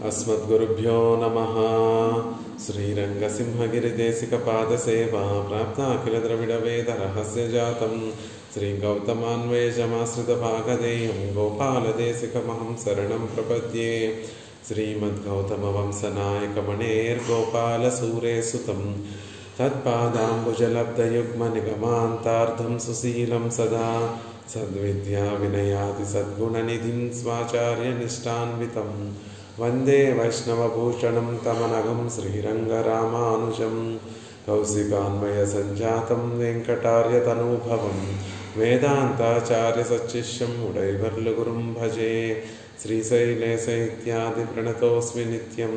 अस्मद्गुरुभ्यो नमः। श्रीरङ्गसिंहगिरिदेशिकपादसेवा प्राप्ताखिलद्रविडवेदरहस्यजातं श्रीगौतमान्वेषमाश्रितभागधेयं गोपालदेशिकमहं शरणं प्रपद्ये। श्रीमद्गौतमवंशनायकमणेर्गोपालसूरेसुतं तत्पादाम्बुजलब्धयुग्मनिगमान्तार्धं सुशीलं सदा सद्विद्याविनयादिसद्गुणनिधिं स्वाचार्यनिष्ठान्वितं वन्दे वैष्णवभूषणं तमनघं श्रीरङ्गरामानुजं कौशिकान्वयसञ्जातं वेङ्कटार्यतनूभवं वेदान्ताचार्यसच्शिष्यं उडैवर्लुगुरुं भजे। श्रीशैलेशैत्यादिप्रणतोऽस्मि नित्यं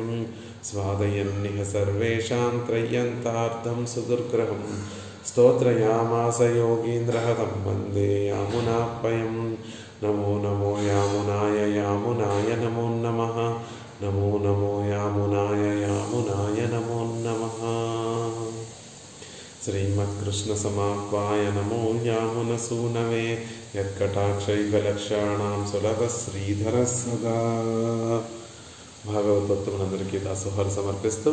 स्वादयन्निह सर्वेषां त्रय्यन्तार्धं सुदुर्ग्रहं स्तोत्रयामास योगीन्द्रहतं वन्दे यामुनाह्वयं। नमो नमो यामुनाय यामुनाय नमो नमः। नमो नमो यामुनाय यामुनाय नमो नमः। श्रीमत्कृष्णसमाह्वाय नमो यामुनसूनवे यत्कटाक्षैकलक्षाणां सुलभः श्रीधरः सदा। భాగవతోత్తములందరికీ దాసోహాలు సమర్పిస్తూ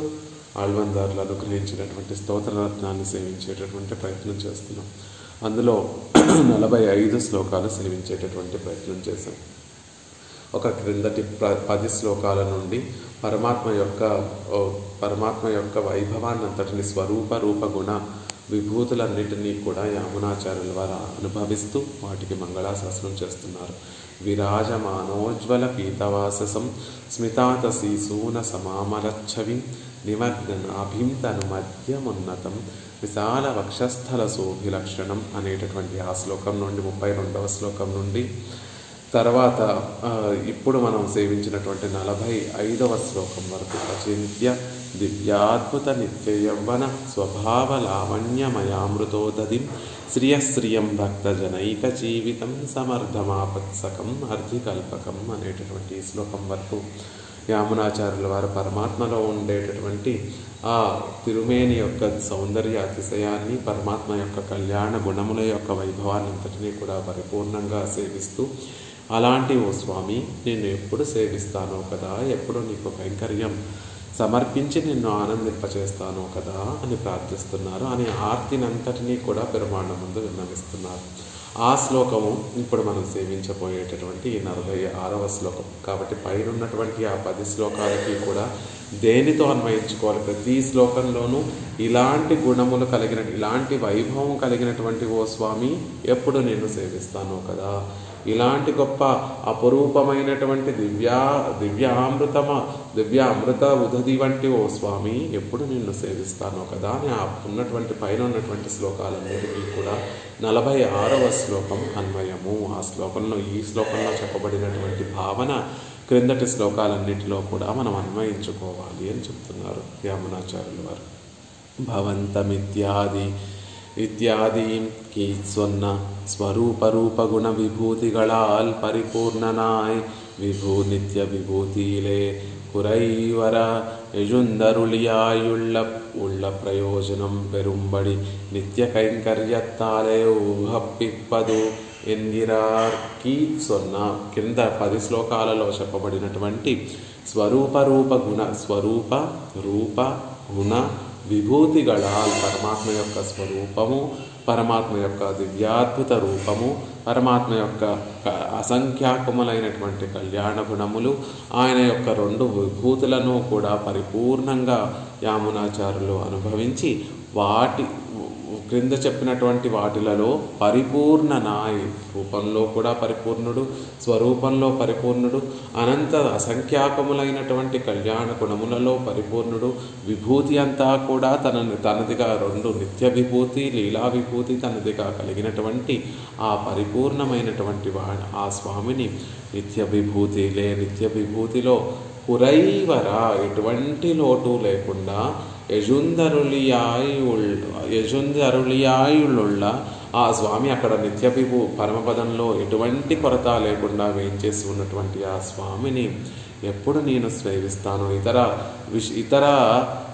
ఆళ్వార్లు అనుగ్రహించినటువంటి స్తోత్రరత్నాన్ని సేవించేటటువంటి ప్రయత్నం చేస్తున్నాం. అందులో 45 శ్లోకాలు సేవించేటటువంటి ప్రయత్నం చేశాం. ఒక క్రిందటి 10 శ్లోకాల నుండి పరమాత్మ యొక్క వైభవాన్ని అంతటిని స్వరూప రూప గుణ విభూతులన్నిటినీ కూడా యామునాచార్యుల వారు అనుభవిస్తూ వాటికి మంగళాశాసనం చేస్తున్నారు. విరాజమానోజ్వల పీతవాససం స్మితాతశీసూన సమామలచ్చవిం నిమగ్నాభిం తను మధ్యమున్నతం విశాల వక్షస్థల శోభిలక్షణం అనేటటువంటి ఆ శ్లోకం నుండి 32వ శ్లోకం నుండి తర్వాత ఇప్పుడు మనం సేవించినటువంటి 45వ శ్లోకం వరకు అచింత్య దివ్యాద్భుత నిత్య యవ్వన స్వభావ లావణ్యమయామృతోదధిం శ్రియశ్రియం భక్తజనైక జీవితం సమర్థమాపత్సకం అర్ధికల్పకం అనేటటువంటి ఈ శ్లోకం వరకు యామునాచార్యుల వారు పరమాత్మలో ఉండేటటువంటి ఆ తిరుమేని యొక్క సౌందర్య అతిశయాన్ని, పరమాత్మ యొక్క కళ్యాణ గుణముల యొక్క వైభవాన్ని అంతటినీ కూడా పరిపూర్ణంగా సేవిస్తూ, అలాంటి ఓ స్వామి నిన్ను ఎప్పుడు సేవిస్తానో కదా, ఎప్పుడు నీకు కైంకర్యం సమర్పించి నిన్ను ఆనందింపచేస్తానో కదా అని ప్రార్థిస్తున్నారు. అని ఆర్తినంతటినీ కూడా పెరుమాళ్ళ ముందు విన్నవిస్తున్నారు. ఆ శ్లోకము ఇప్పుడు మనం సేవించబోయేటటువంటి 46వ శ్లోకం. కాబట్టి పైనున్నటువంటి ఆ 10 శ్లోకాలకి కూడా దేనితో అన్వయించుకోవాలి? ప్రతి శ్లోకంలోనూ ఇలాంటి గుణములు కలిగిన, ఇలాంటి వైభవం కలిగినటువంటి ఓ స్వామి ఎప్పుడు నిన్ను సేవిస్తానో కదా, ఇలాంటి గొప్ప అపురూపమైనటువంటి దివ్య అమృత ఉదధి వంటి ఓ స్వామి ఎప్పుడు నిన్ను సేవిస్తానో కదా అని ఉన్నటువంటి పైన ఉన్నటువంటి శ్లోకాలన్నిటికీ కూడా 46వ శ్లోకం అన్వయము. ఆ శ్లోకంలో ఈ శ్లోకంలో చెప్పబడినటువంటి భావన క్రిందటి శ్లోకాలన్నిటిలో కూడా మనం అన్వయించుకోవాలి అని చెప్తున్నారు యామునాచార్యుల వారు. ഭവന്തമിത്യാദീം കീത്സ്വന്ന സ്വരൂപരൂപഗുണ വിഭൂതികളാൽ പരിപൂർണനായി വിഭൂ നിത്യ വിഭൂതിയിലെ കുരൈവര എഴുന്തരുളിയായുള്ള പ്രയോജനം പെരുമ്പടി നിത്യ കൈങ്കര്യത്താലే ఊహప్పిప్పదు ఎన్నిరార్ కీత్సొన్న. కింద 10 శ్లోకాలలో చెప్పబడినటువంటి స్వరూప రూప గుణ విభూతిగళాల్, పరమాత్మ యొక్క స్వరూపము, పరమాత్మ యొక్క దివ్యాద్భుత రూపము, పరమాత్మ యొక్క అసంఖ్యాకములైనటువంటి కళ్యాణ గుణములు, ఆయన యొక్క 2 విభూతులను కూడా పరిపూర్ణంగా యామునాచార్యులు అనుభవించి వాటి క్రింద చెప్పినటువంటి వాటిలలో పరిపూర్ణనాయ్, రూపంలో కూడా పరిపూర్ణుడు, స్వరూపంలో పరిపూర్ణుడు, అనంత అసంఖ్యాకములైనటువంటి కళ్యాణ గుణములలో పరిపూర్ణుడు, విభూతి అంతా కూడా తనదిగా 2 నిత్య విభూతి, లీలా విభూతి తనదిగా కలిగినటువంటి ఆ పరిపూర్ణమైనటువంటి ఆ స్వామిని నిత్య విభూతిలో కురైవర ఎటువంటి లోటు లేకుండా యజుందరులియాయుళ్ళ ఆ స్వామి అక్కడ నిత్య పరమపదంలో ఎటువంటి కొరత లేకుండా వేయించేసి ఉన్నటువంటి ఆ స్వామిని ఎప్పుడు నేను సేవిస్తాను, ఇతర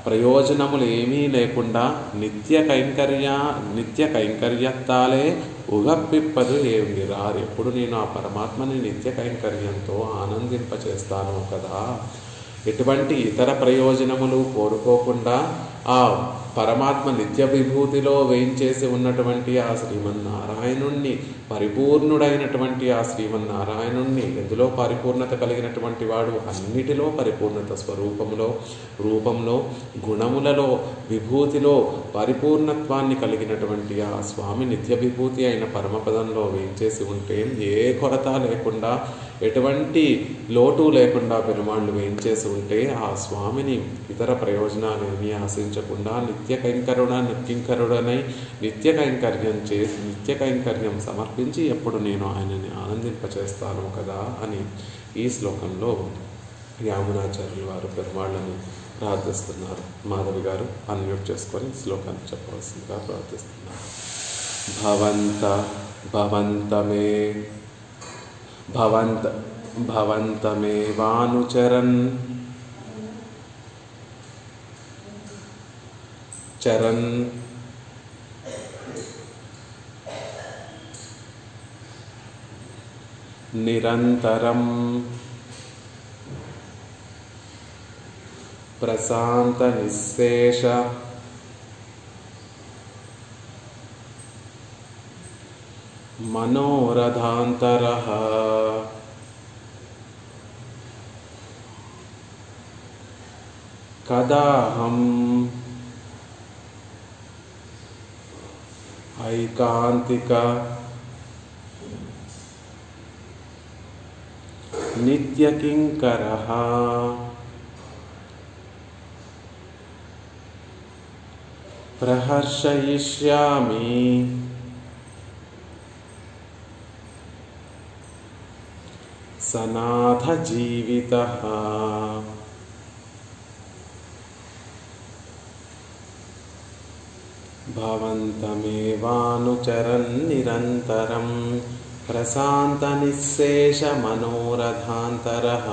ప్రయోజనములు ఏమీ లేకుండా నిత్య కైంకర్యత్తాలే ఉగప్పిప్పదు ఏమి రారు, ఎప్పుడు నేను ఆ పరమాత్మని నిత్య కైంకర్యంతో ఆనందింపచేస్తాను కదా. ఎటువంటి ఇతర ప్రయోజనములు కోరుకోకుండా ఆ పరమాత్మ నిత్య విభూతిలో వేయించేసి ఉన్నటువంటి ఆ శ్రీమన్నారాయణుణ్ణి, పరిపూర్ణుడైనటువంటి ఆ శ్రీమన్నారాయణుణ్ణి, ఎందులో పరిపూర్ణత కలిగినటువంటి వాడు, అన్నిటిలో పరిపూర్ణత స్వరూపంలో, రూపంలో, గుణములలో, విభూతిలో పరిపూర్ణత్వాన్ని కలిగినటువంటి ఆ స్వామి నిత్య విభూతి అయిన పరమపదంలో వేయించేసి ఉంటే ఏ కొరత లేకుండా, ఎటువంటి లోటు లేకుండా పెరుమాళ్ళు వేయించేసి ఉంటే ఆ స్వామిని ఇతర ప్రయోజనాలు ఏమీ ఆశించకుండా నిత్యకైంకరుడనై నిత్య కైంకర్యం సమర్పించి ఎప్పుడు నేను ఆయనని ఆనందింపచేస్తాను కదా అని ఈ శ్లోకంలో యామునాచార్యులు వారు పెరుమాళ్ళని ప్రార్థిస్తున్నారు. మాధవి గారు అన్మ్యూట్ చేసుకొని శ్లోకాన్ని చెప్పవలసిందిగా ప్రార్థిస్తున్నారు. భవంతమేవానుచరన్ నిరంతరం ప్రశాంత నిశ్శేష మనోరథాంతరః కదాహం ఐకాంతిక నిత్యకింకరః ప్రహర్షయిష్యామి సనాథ జీవితః. భవంతమేవానుచరన్ నిరంతరం ప్రశాంత నిశ్శేష మనోరథాంతరః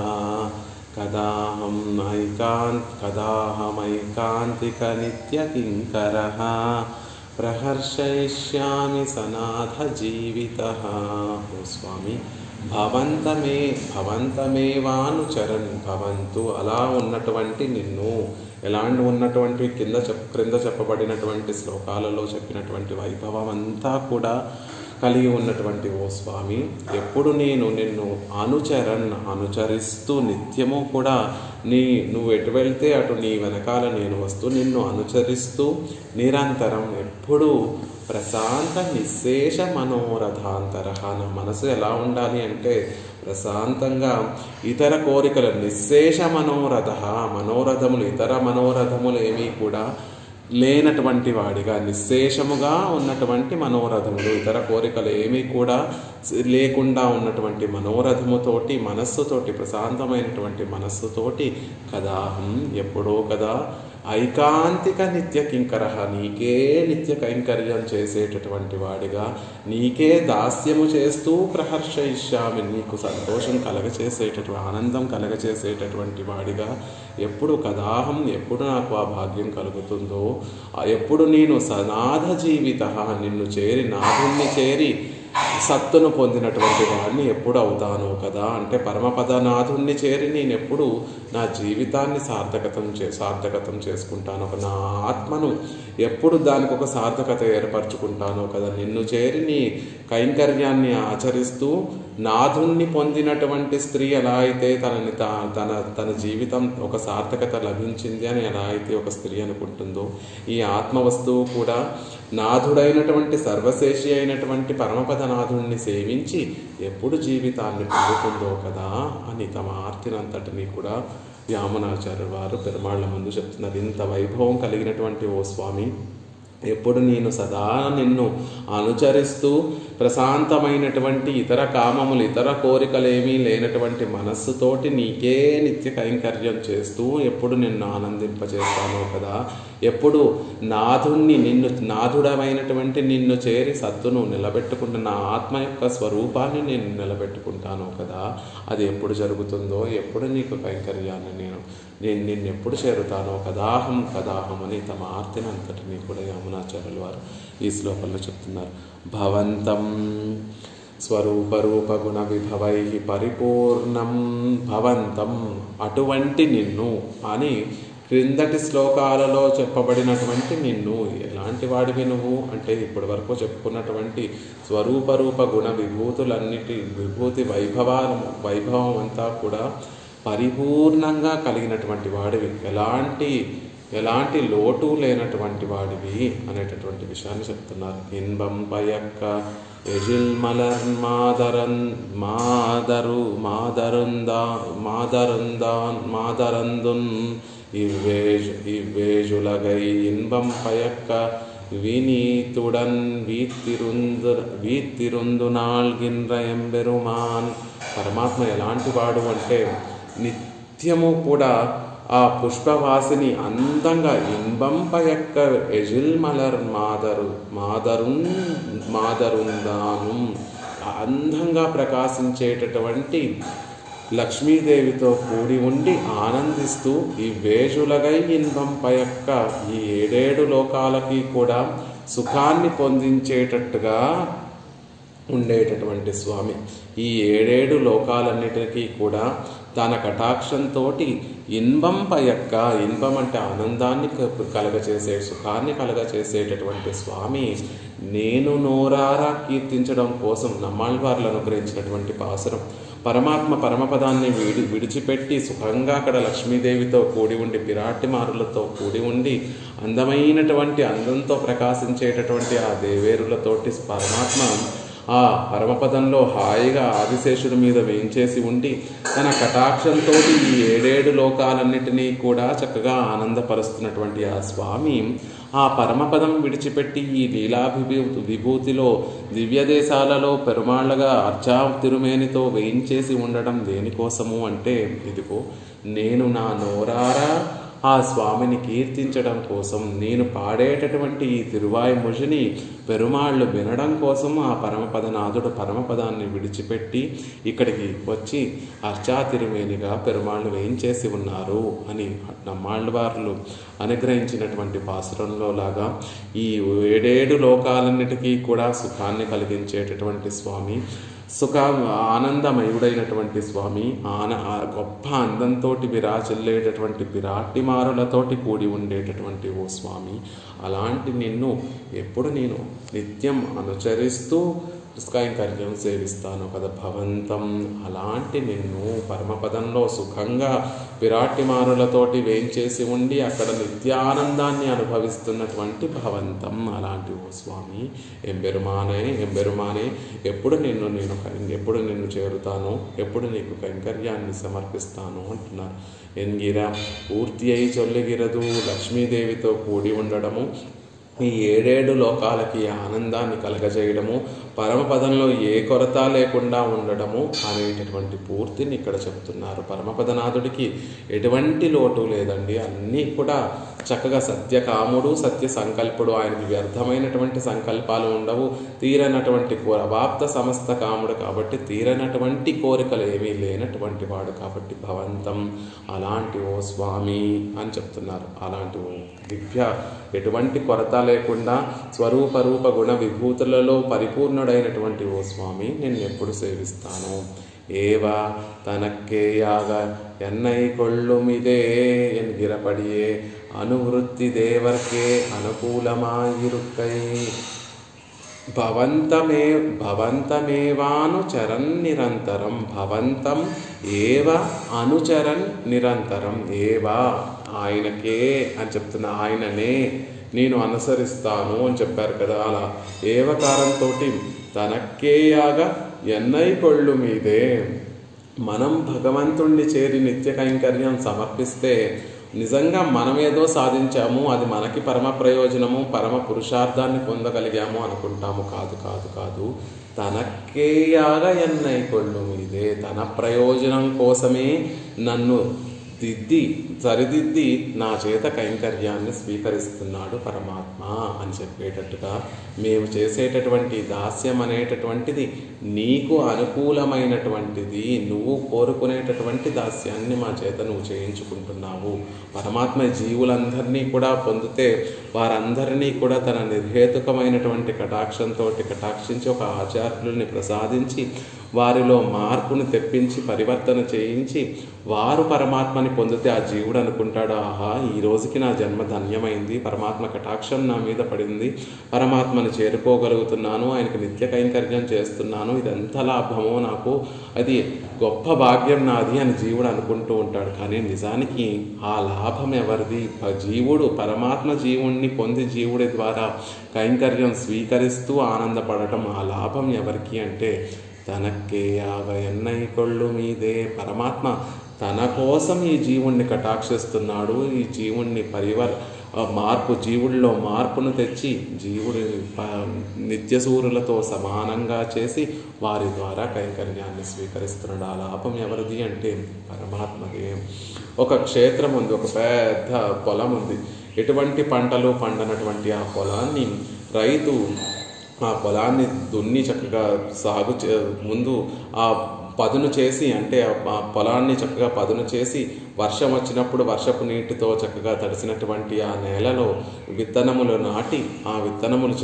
కదాహమైకాంతిక నిత్యకింకరః ప్రహర్షయిష్యామి సనాథ జీవితః. ఓ స్వామి, భవంతమేవానుచరన్, భవంతు అలా ఉన్నటువంటి నిన్ను, ఎలాంటి ఉన్నటువంటి క్రింద చెప్పబడినటువంటి శ్లోకాలలో చెప్పినటువంటి వైభవం అంతా కూడా కలిగి ఉన్నటువంటి ఓ స్వామి, ఎప్పుడు నేను నిన్ను అనుచరిస్తూ నిత్యము కూడా నువ్వు ఎటు వెళ్తే అటు నీ వెనకాల నేను వస్తూ నిన్ను అనుచరిస్తూ నిరంతరం ఎప్పుడు ప్రశాంత నిశ్శేష మనోరథాంతరః. నా మనసు ఎలా ఉండాలి అంటే ప్రశాంతంగా, ఇతర కోరికలు నిశ్శేష మనోరథములు ఇతర మనోరథములు ఏమీ కూడా లేనటువంటి వాడిగా, నిశ్శేషముగా ఉన్నటువంటి మనోరథములు, ఇతర కోరికలు ఏమీ కూడా లేకుండా ఉన్నటువంటి మనోరథముతోటి, మనస్సుతోటి, ప్రశాంతమైనటువంటి మనస్సుతోటి కదాహం ఎప్పుడో కదా ఐకాంతిక నిత్య కింకరః, నీకే నిత్య కైంకర్యం చేసేటటువంటి వాడిగా, నీకే దాస్యము చేస్తూ ప్రహర్షయిష్యామి, నీకు సంతోషం కలగచేసేటటువంటి, ఆనందం కలగచేసేటటువంటి వాడిగా ఎప్పుడు కదాహం, ఎప్పుడు నాకు ఆ భాగ్యం కలుగుతుందో, ఎప్పుడు నేను సనాథ జీవితః, నిన్ను చేరి నాథుణ్ణి చేరి సత్తును పొందినటువంటి వాడిని ఎప్పుడు అవుతాను కదా అంటే పరమపదనాథుణ్ణి చేరి నేను ఎప్పుడు నా జీవితాన్ని సార్థకతం చేసుకుంటాను, నా ఆత్మను ఎప్పుడు దానికి ఒక సార్థకత ఏర్పరచుకుంటానో కదా. నిన్ను చేరి నీ కైంకర్యాన్ని ఆచరిస్తూ నాథుణ్ణి పొందినటువంటి స్త్రీ ఎలా అయితే తన జీవితం ఒక సార్థకత లభించింది అని ఎలా అయితే ఒక స్త్రీ అనుకుంటుందో, ఈ ఆత్మ వస్తువు కూడా నాథుడైనటువంటి సర్వశేషి అయినటువంటి పరమపదనాథుణ్ణి సేవించి ఎప్పుడు జీవితాన్ని పొందుతుందో కదా అని తమ ఆర్తినంతటినీ కూడా యామునాచార్య వారు పెరుమాళ్ళ ముందు చెప్తున్నారు. ఇంత వైభవం కలిగినటువంటి ఓ స్వామి, ఎప్పుడు నేను సదా నిన్ను అనుచరిస్తూ ప్రశాంతమైనటువంటి ఇతర కామములు, ఇతర కోరికలేమీ లేనటువంటి మనస్సుతోటి నీకే నిత్య కైంకర్యం చేస్తూ ఎప్పుడు నిన్ను ఆనందింపచేస్తాను కదా, ఎప్పుడు నాథుడమైనటువంటి నిన్ను చేరి సత్తును నిలబెట్టుకుంటున్న నా ఆత్మ యొక్క స్వరూపాన్ని నేను నిలబెట్టుకుంటాను కదా, అది ఎప్పుడు జరుగుతుందో, ఎప్పుడు నీకు కైంకర్యాన్ని నేను నిన్నెప్పుడు చేరుతానో కదాహం అని తమ ఆర్తిని అంతటినీ కూడా యామునాచార్యులు వారు ఈ శ్లోకంలో చెప్తున్నారు. స్వరూపరూపగుణ విభవై పరిపూర్ణం భవంతం, అటువంటి నిన్ను అని క్రిందటి శ్లోకాలలో చెప్పబడినటువంటి నిన్ను. ఎలాంటి వాడివి నువ్వు అంటే ఇప్పటి వరకు చెప్పుకున్నటువంటి స్వరూపరూప గుణ విభూతి వైభవం అంతా కూడా పరిపూర్ణంగా కలిగినటువంటి వాడివి, ఎలాంటి లోటు లేనటువంటి వాడివి అనేటటువంటి విషయాన్ని చెప్తున్నారు. ఇన్బం పయక్క ఎజిల్ మలర్ మాదరుందున్ இவ்வேஜுலகை இன்பம் பயக்க வினீத்துடன் వీత్తిరుందు నాల్గిన్ర ఎంబెరుమాన్. పరమాత్మ ఎలాంటి వాడు అంటే నిత్యము కూడా ఆ పుష్పవాసిని అందంగా ఇన్బం పయక్క ఎజిల్ మలర్ మాదరుందాను అందంగా ప్రకాశించేటటువంటి లక్ష్మీదేవితో కూడి ఉండి ఆనందిస్తూ ఈ వేజులగై ఇన్బం పయక్క ఈ 7 లోకాలకి కూడా సుఖాన్ని పొందించేటట్టుగా ఉండేటటువంటి స్వామి. ఈ 7 లోకాలన్నిటికీ కూడా తన కటాక్షంతో ఇన్బం పయక్క, ఇన్బం అంటే ఆనందాన్ని కలగచేసే, సుఖాన్ని కలగచేసేటటువంటి స్వామి నేను నోరారా కీర్తించడం కోసం నమ్మాళ్వార్లను అనుగ్రహించినటువంటి పాసురం. పరమాత్మ పరమపదాన్ని విడిచిపెట్టి సుఖంగా అక్కడ లక్ష్మీదేవితో కూడి ఉండి పిరాటిమారులతో కూడి ఉండి అందమైనటువంటి అందంతో ప్రకాశించేటటువంటి ఆ దేవేరులతోటి పరమాత్మ ఆ పరమపదంలో హాయిగా ఆదిశేషుడి మీద వేయించేసి ఉండి తన కటాక్షంతో ఈ 7 లోకాలన్నిటినీ కూడా చక్కగా ఆనందపరుస్తున్నటువంటి ఆ స్వామి ఆ పరమపదం విడిచిపెట్టి ఈ విభూతిలో దివ్యదేశాలలో పెరుమాళ్ళగా అర్చా తిరుమేనితో వేయించేసి ఉండడం దేనికోసము అంటే ఇదిగో నేను నా నోరారా ఆ స్వామిని కీర్తించడం కోసం, నేను పాడేటటువంటి ఈ తిరువాయుముజిని పెరుమాళ్ళు వినడం కోసం ఆ పరమపదనాథుడు పరమపదాన్ని విడిచిపెట్టి ఇక్కడికి వచ్చి అర్చా తిరుమేనిగా పెరుమాళ్ళు వేయించేసి ఉన్నారు అని నమ్మాళ్ళవార్లు అనుగ్రహించినటువంటి పాసురంలో లాగా ఈ 7 లోకాలన్నిటికీ కూడా సుఖాన్ని కలిగించేటటువంటి స్వామి, ఆనందమయుడైనటువంటి స్వామి, గొప్ప అందంతో విరాచిల్లేటటువంటి విరాటిమారులతోటి కూడి ఉండేటటువంటి ఓ స్వామి, అలాంటి నిన్ను ఎప్పుడు నేను నిత్యం అనుచరిస్తూ కైంకర్యం సేవిస్తాను కదా భవంతం. అలాంటి నిన్ను పరమపదంలో సుఖంగా విరాటిమారులతోటి వేయించేసి ఉండి అక్కడ నిత్యానందాన్ని అనుభవిస్తున్నటువంటి భవంతం, అలాంటి ఓ స్వామి ఎంబెరుమానే ఎప్పుడు నిన్ను చేరుతాను, ఎప్పుడు నీకు కైంకర్యాన్ని సమర్పిస్తాను అంటున్నారు. ఎన్గిర పూర్తి అయి చొల్లిగిరదు లక్ష్మీదేవితో కూడి ఉండడము, ఈ 7 లోకాలకి ఆనందాన్ని కలగజేయడము, పరమపదంలో ఏ కొరత లేకుండా ఉండడము అనేటటువంటి పూర్తిని ఇక్కడ చెప్తున్నారు. పరమపదనాథుడికి ఎటువంటి లోటు లేదండి, అన్నీ కూడా చక్కగా సత్యకాముడు, సత్య సంకల్పుడు, ఆయనకి వ్యర్థమైనటువంటి సంకల్పాలు ఉండవు, తీరనటువంటి అవాప్త సమస్త కాముడు కాబట్టి తీరనటువంటి కోరికలు ఏమీ లేనటువంటి వాడు కాబట్టి భవంతం, అలాంటి ఓ స్వామి అని చెప్తున్నారు. అలాంటి ఓ దివ్య ఎటువంటి కొరత లేకుండా స్వరూపరూప గుణ విభూతులలో పరిపూర్ణుడైనటువంటి ఓ స్వామి నేను ఎప్పుడు సేవిస్తాను. ఏవా తనక్కేయాగ ఎన్నై కొళ్ళుమిదే ఎన్గిరపడియే అనువృత్తి దేవర్కే అనుకూలమాయిరుక్కై భవంతమేవాను చరణ్ నిరంతరం, భవంతం ఏవ అనుచరన్ నిరంతరం, ఏవా ఆయనకే అని చెప్తున్నా, ఆయననే నేను అనుసరిస్తాను అని చెప్పారు కదా. అలా ఏవకారంతో తనక్కేయాగా ఎన్నై కొళ్ళు మీదే మనం భగవంతుణ్ణి చేరి నిత్య కైంకర్యం సమర్పిస్తే నిజంగా మనమేదో సాధించాము, అది మనకి పరమ ప్రయోజనము, పరమ పురుషార్థాన్ని పొందగలిగాము అనుకుంటాము. కాదు కాదు కాదు తనక్కేయాగా ఎన్నై కొళ్ళు మీదే, తన ప్రయోజనం కోసమే నన్ను సరిదిద్ది నా చేత కైంకర్యాన్ని స్వీకరిస్తున్నాడు పరమాత్మ అని చెప్పేటట్టుగా మేము చేసేటటువంటి దాస్యం అనేటటువంటిది నీకు అనుకూలమైనటువంటిది, నువ్వు కోరుకునేటటువంటి దాస్యాన్ని మా చేత నువ్వు చేయించుకుంటున్నావు. పరమాత్మ జీవులందరినీ కూడా పొందితే వారందరినీ కూడా తన నిర్హేతుకమైనటువంటి కటాక్షంతో కటాక్షించి ఒక ఆచార్యుల్ని ప్రసాదించి వారిలో మార్పును తెప్పించి పరివర్తన చేయించి వారు పరమాత్మని పొందితే ఆ జీవుడు అనుకుంటాడు, ఆహా ఈ రోజుకి నా జన్మ ధన్యమైంది, పరమాత్మ కటాక్షం నా మీద పడింది, పరమాత్మని చేరుకోగలుగుతున్నాను, ఆయనకు నిత్య కైంకర్యం చేస్తున్నాను, ఇది ఎంత లాభమో నాకు, అది గొప్ప భాగ్యం నాది అని జీవుడు అనుకుంటూ ఉంటాడు. కానీ నిజానికి ఆ లాభం ఎవరిది? జీవుడు పరమాత్మ జీవుణ్ణి పొంది జీవుడి ద్వారా కైంకర్యం స్వీకరిస్తూ ఆనందపడటం. ఆ లాభం ఎవరికి అంటే తనకే యావయన్నై కొళ్ళు మీదే. పరమాత్మ తన కోసం ఈ జీవుణ్ణి కటాక్షిస్తున్నాడు. ఈ జీవుణ్ణి జీవుల్లో మార్పును తెచ్చి జీవుడి నిత్యసూరులతో సమానంగా చేసి వారి ద్వారా కైంకర్యాన్ని స్వీకరిస్తున్నాడు. ఆ లాభం ఎవరిది అంటే పరమాత్మదే. ఒక క్షేత్రం ఉంది, ఒక పెద్ద పొలం ఉంది. ఎటువంటి పంటలు పండనటువంటి ఆ పొలాన్ని రైతు ఆ పొలాన్ని దున్ని చక్కగా ముందు ఆ పదును చేసి, అంటే ఆ పొలాన్ని చక్కగా పదును చేసి వర్షం వచ్చినప్పుడు వర్షపు నీటితో చక్కగా తడిసినటువంటి ఆ నేలలో విత్తనములు నాటి ఆ విత్తనములు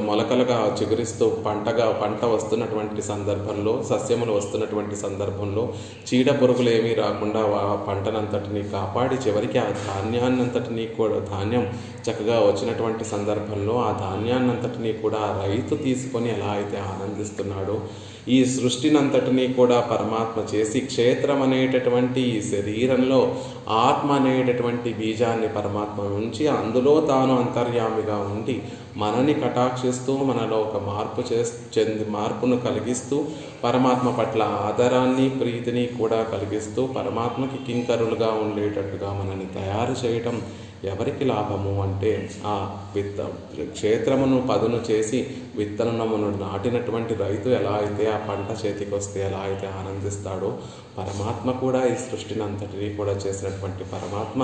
మొలకలుగా చిగురిస్తూ పంట వస్తున్నటువంటి సందర్భంలో, సస్యములు వస్తున్నటువంటి సందర్భంలో చీడ పురుగులు ఏమీ రాకుండా ఆ పంటనంతటినీ కాపాడి చివరికి ఆ ధాన్యాన్నంతటినీ కూడా ధాన్యం చక్కగా వచ్చినటువంటి సందర్భంలో ఆ ధాన్యాన్నంతటినీ కూడా రైతు తీసుకొని ఎలా అయితే ఆనందిస్తున్నాడో, ఈ సృష్టినంతటినీ కూడా పరమాత్మ చేసి క్షేత్రం అనేటటువంటి ఈ శరీరంలో ఆత్మ అనేటటువంటి బీజాన్ని పరమాత్మ ఉంచి అందులో తాను అంతర్యామిగా ఉండి మనని కటాక్షిస్తూ మనలో ఒక మార్పును కలిగిస్తూ పరమాత్మ పట్ల ఆదరాన్ని ప్రీతిని కూడా కలిగిస్తూ పరమాత్మకి కింకరులుగా ఉండేటట్టుగా మనని తయారు చేయటం ఎవరికి లాభము అంటే ఆ క్షేత్రమును పదును చేసి విత్తనమును నాటినటువంటి రైతు ఎలా అయితే ఆ పంట చేతికి వస్తే ఎలా అయితే ఆనందిస్తాడో, పరమాత్మ కూడా ఈ సృష్టిని అంతటినీ కూడా చేసినటువంటి పరమాత్మ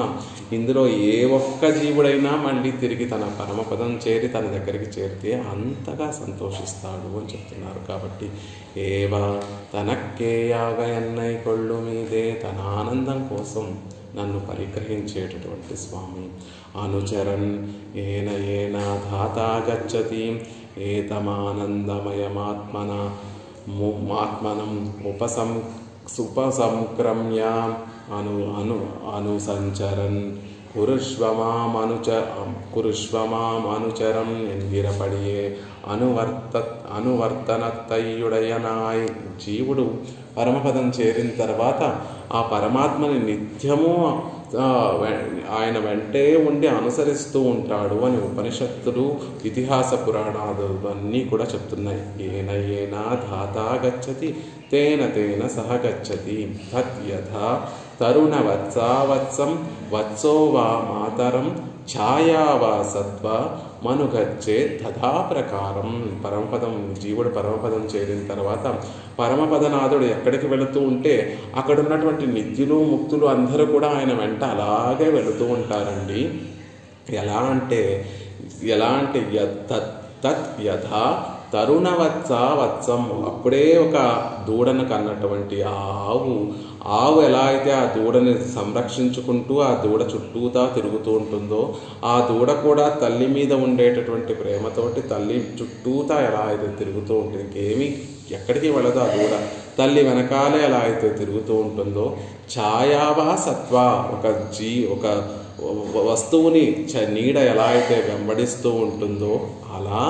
ఇందులో ఏ ఒక్క జీవుడైనా మళ్ళీ తిరిగి తన పరమపదం చేరి తన దగ్గరికి చేరితే అంతగా సంతోషిస్తాడు అని చెప్తున్నారు. కాబట్టి ఏవా తనక్కే యాగయన్నై కొళ్ళు మీదే, తన ఆనందం కోసం నన్ను పరిగ్రహించేటటువంటి స్వామి. అనుచరన్ ఏన ధాతా గచ్చతి ఏతమానందమయమాత్మనం ఉపసంక్రమ్య అనుసంచరన్ కురుష్వమామనుచరం ఎంగిరపడియే అనువర్తనత్తయ్యుడయనాయ్. జీవుడు పరమపదం చేరిన తర్వాత ఆ పరమాత్మని నిత్యము ఆయన వెంటే ఉండి అనుసరిస్తూ ఉంటాడు అని ఉపనిషత్తులు, ఇతిహాస పురాణాలు అన్నీ కూడా చెప్తున్నాయి. ఏన ధాతా గచ్చతి తేన సహ గచ్చతి తద్యథా తరుణవత్సావత్సం వత్సో వా మాతరం ఛాయావా సత్వ మనుగచ్చే తథా ప్రకారం. పరమపదం జీవుడు పరమపదం చేరిన తర్వాత పరమపదనాథుడు ఎక్కడికి వెళుతూ ఉంటే అక్కడ ఉన్నటువంటి నిత్యులు ముక్తులు అందరూ కూడా ఆయన వెంట అలాగే వెళుతూ ఉంటారండి. ఎలా అంటే తత్ యథా తరుణవత్సం, అప్పుడే ఒక దూడను కన్నటువంటి ఆవు ఎలా అయితే ఆ దూడని సంరక్షించుకుంటూ ఆ దూడ చుట్టూతా తిరుగుతూ ఉంటుందో, ఆ దూడ కూడా తల్లి మీద ఉండేటటువంటి ప్రేమతోటి తల్లి చుట్టూతా ఎలా అయితే తిరుగుతూ ఉంటుంది, ఇంకేమీ ఎక్కడికి వెళ్ళదు ఆ దూడ, తల్లి వెనకాలే ఎలా అయితే తిరుగుతూ ఉంటుందో, ఛాయావా సత్వ, ఒక వస్తువుని నీడ ఎలా అయితే వెంబడిస్తూ ఉంటుందో అలా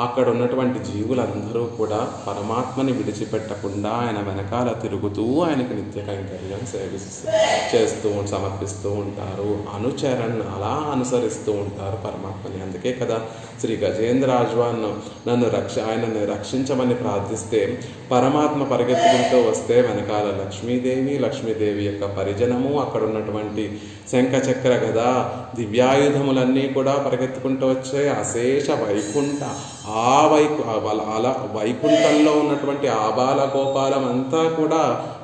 అక్కడ ఉన్నటువంటి జీవులందరూ కూడా పరమాత్మని విడిచిపెట్టకుండా ఆయన వెనకాల తిరుగుతూ ఆయనకు నిత్య కైంకర్యం చేస్తూ సమర్పిస్తూ ఉంటారు. అనుచరన్, అలా అనుసరిస్తూ ఉంటారు పరమాత్మని. అందుకే కదా శ్రీ గజేంద్రాజ్వాన్ ఆయనని రక్షించమని ప్రార్థిస్తే పరమాత్మ పరిగెత్తుకుంటూ వస్తే వెనకాల లక్ష్మీదేవి యొక్క పరిజనము, అక్కడ ఉన్నటువంటి శంఖచక్ర గద దివ్యాయుధములన్నీ కూడా పరిగెత్తుకుంటూ వచ్చాయి. అశేష వైకుంఠ వైకుంఠంలో ఉన్నటువంటి ఆబాల గోపాలం అంతా కూడా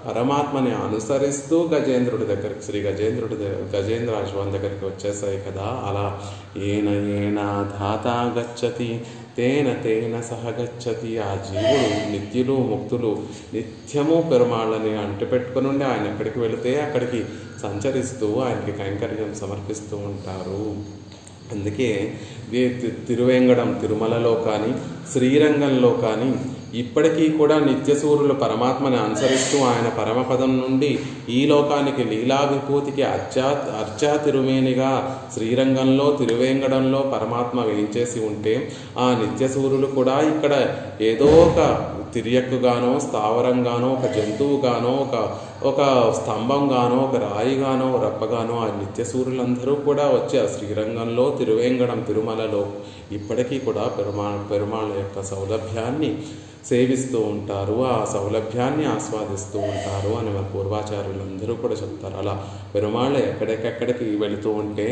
పరమాత్మని అనుసరిస్తూ గజేంద్రుడి దగ్గరికి గజేంద్రాశ్వం దగ్గరికి వచ్చేసాయి కదా. అలా ఏన ఏన ధాత గచ్చతి తేన తేన సహగచ్చతి. ఆ జీవుడు నిత్యులు ముక్తులు నిత్యము పెరుమాళ్ళని అంటిపెట్టుకుని ఉండి ఆయన ఎక్కడికి వెళితే అక్కడికి సంచరిస్తూ ఆయనకి కైంకర్యం సమర్పిస్తూ ఉంటారు. అందుకే తిరువేంగడం తిరుమలలో కానీ శ్రీరంగంలో కానీ ఇప్పటికీ కూడా నిత్యసూరులు పరమాత్మని అనుసరిస్తూ ఆయన పరమపదం నుండి ఈ లోకానికి లీలా విభూతికి అర్చా తిరుమేనిగా శ్రీరంగంలో తిరువేంగడంలో పరమాత్మ వేయించేసి ఉంటే ఆ నిత్యసూరులు కూడా ఇక్కడ ఏదో ఒక తిరియక్కుగానో స్థావరంగానో ఒక జంతువుగానో ఒక స్తంభంగానో ఒక రాయిగానో రప్పగానో ఆ నిత్యసూరులందరూ కూడా వచ్చి ఆ శ్రీరంగంలో తిరువేంగడం తిరుమలలో ఇప్పటికీ కూడా పెరుమాళ్ళ యొక్క సౌలభ్యాన్ని సేవిస్తూ ఉంటారు, ఆ సౌలభ్యాన్ని ఆస్వాదిస్తూ ఉంటారు అని మన పూర్వాచార్యులందరూ కూడా చెప్తారు. అలా పెరుమాళ్ళు ఎక్కడికెక్కడికి వెళుతూ ఉంటే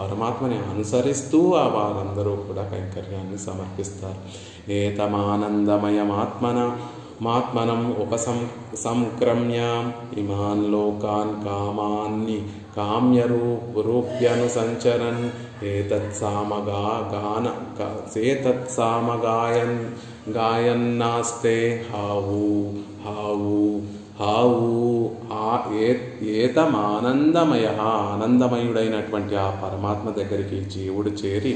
పరమాత్మని అనుసరిస్తూ వారందరూ కూడా కైంకర్యాన్ని సమర్పిస్తారు. ఏతమానందమయమాత్మనం ఉపసంక్రమ్య ఇమాన్ లోకాన్ కామాన్ని కామ్యరూప్యనుసంచరన్ గాయన్నాస్తే ఏతమానందమయ ఆనందమయుడైనటువంటి ఆ పరమాత్మ దగ్గరికి జీవుడు చేరి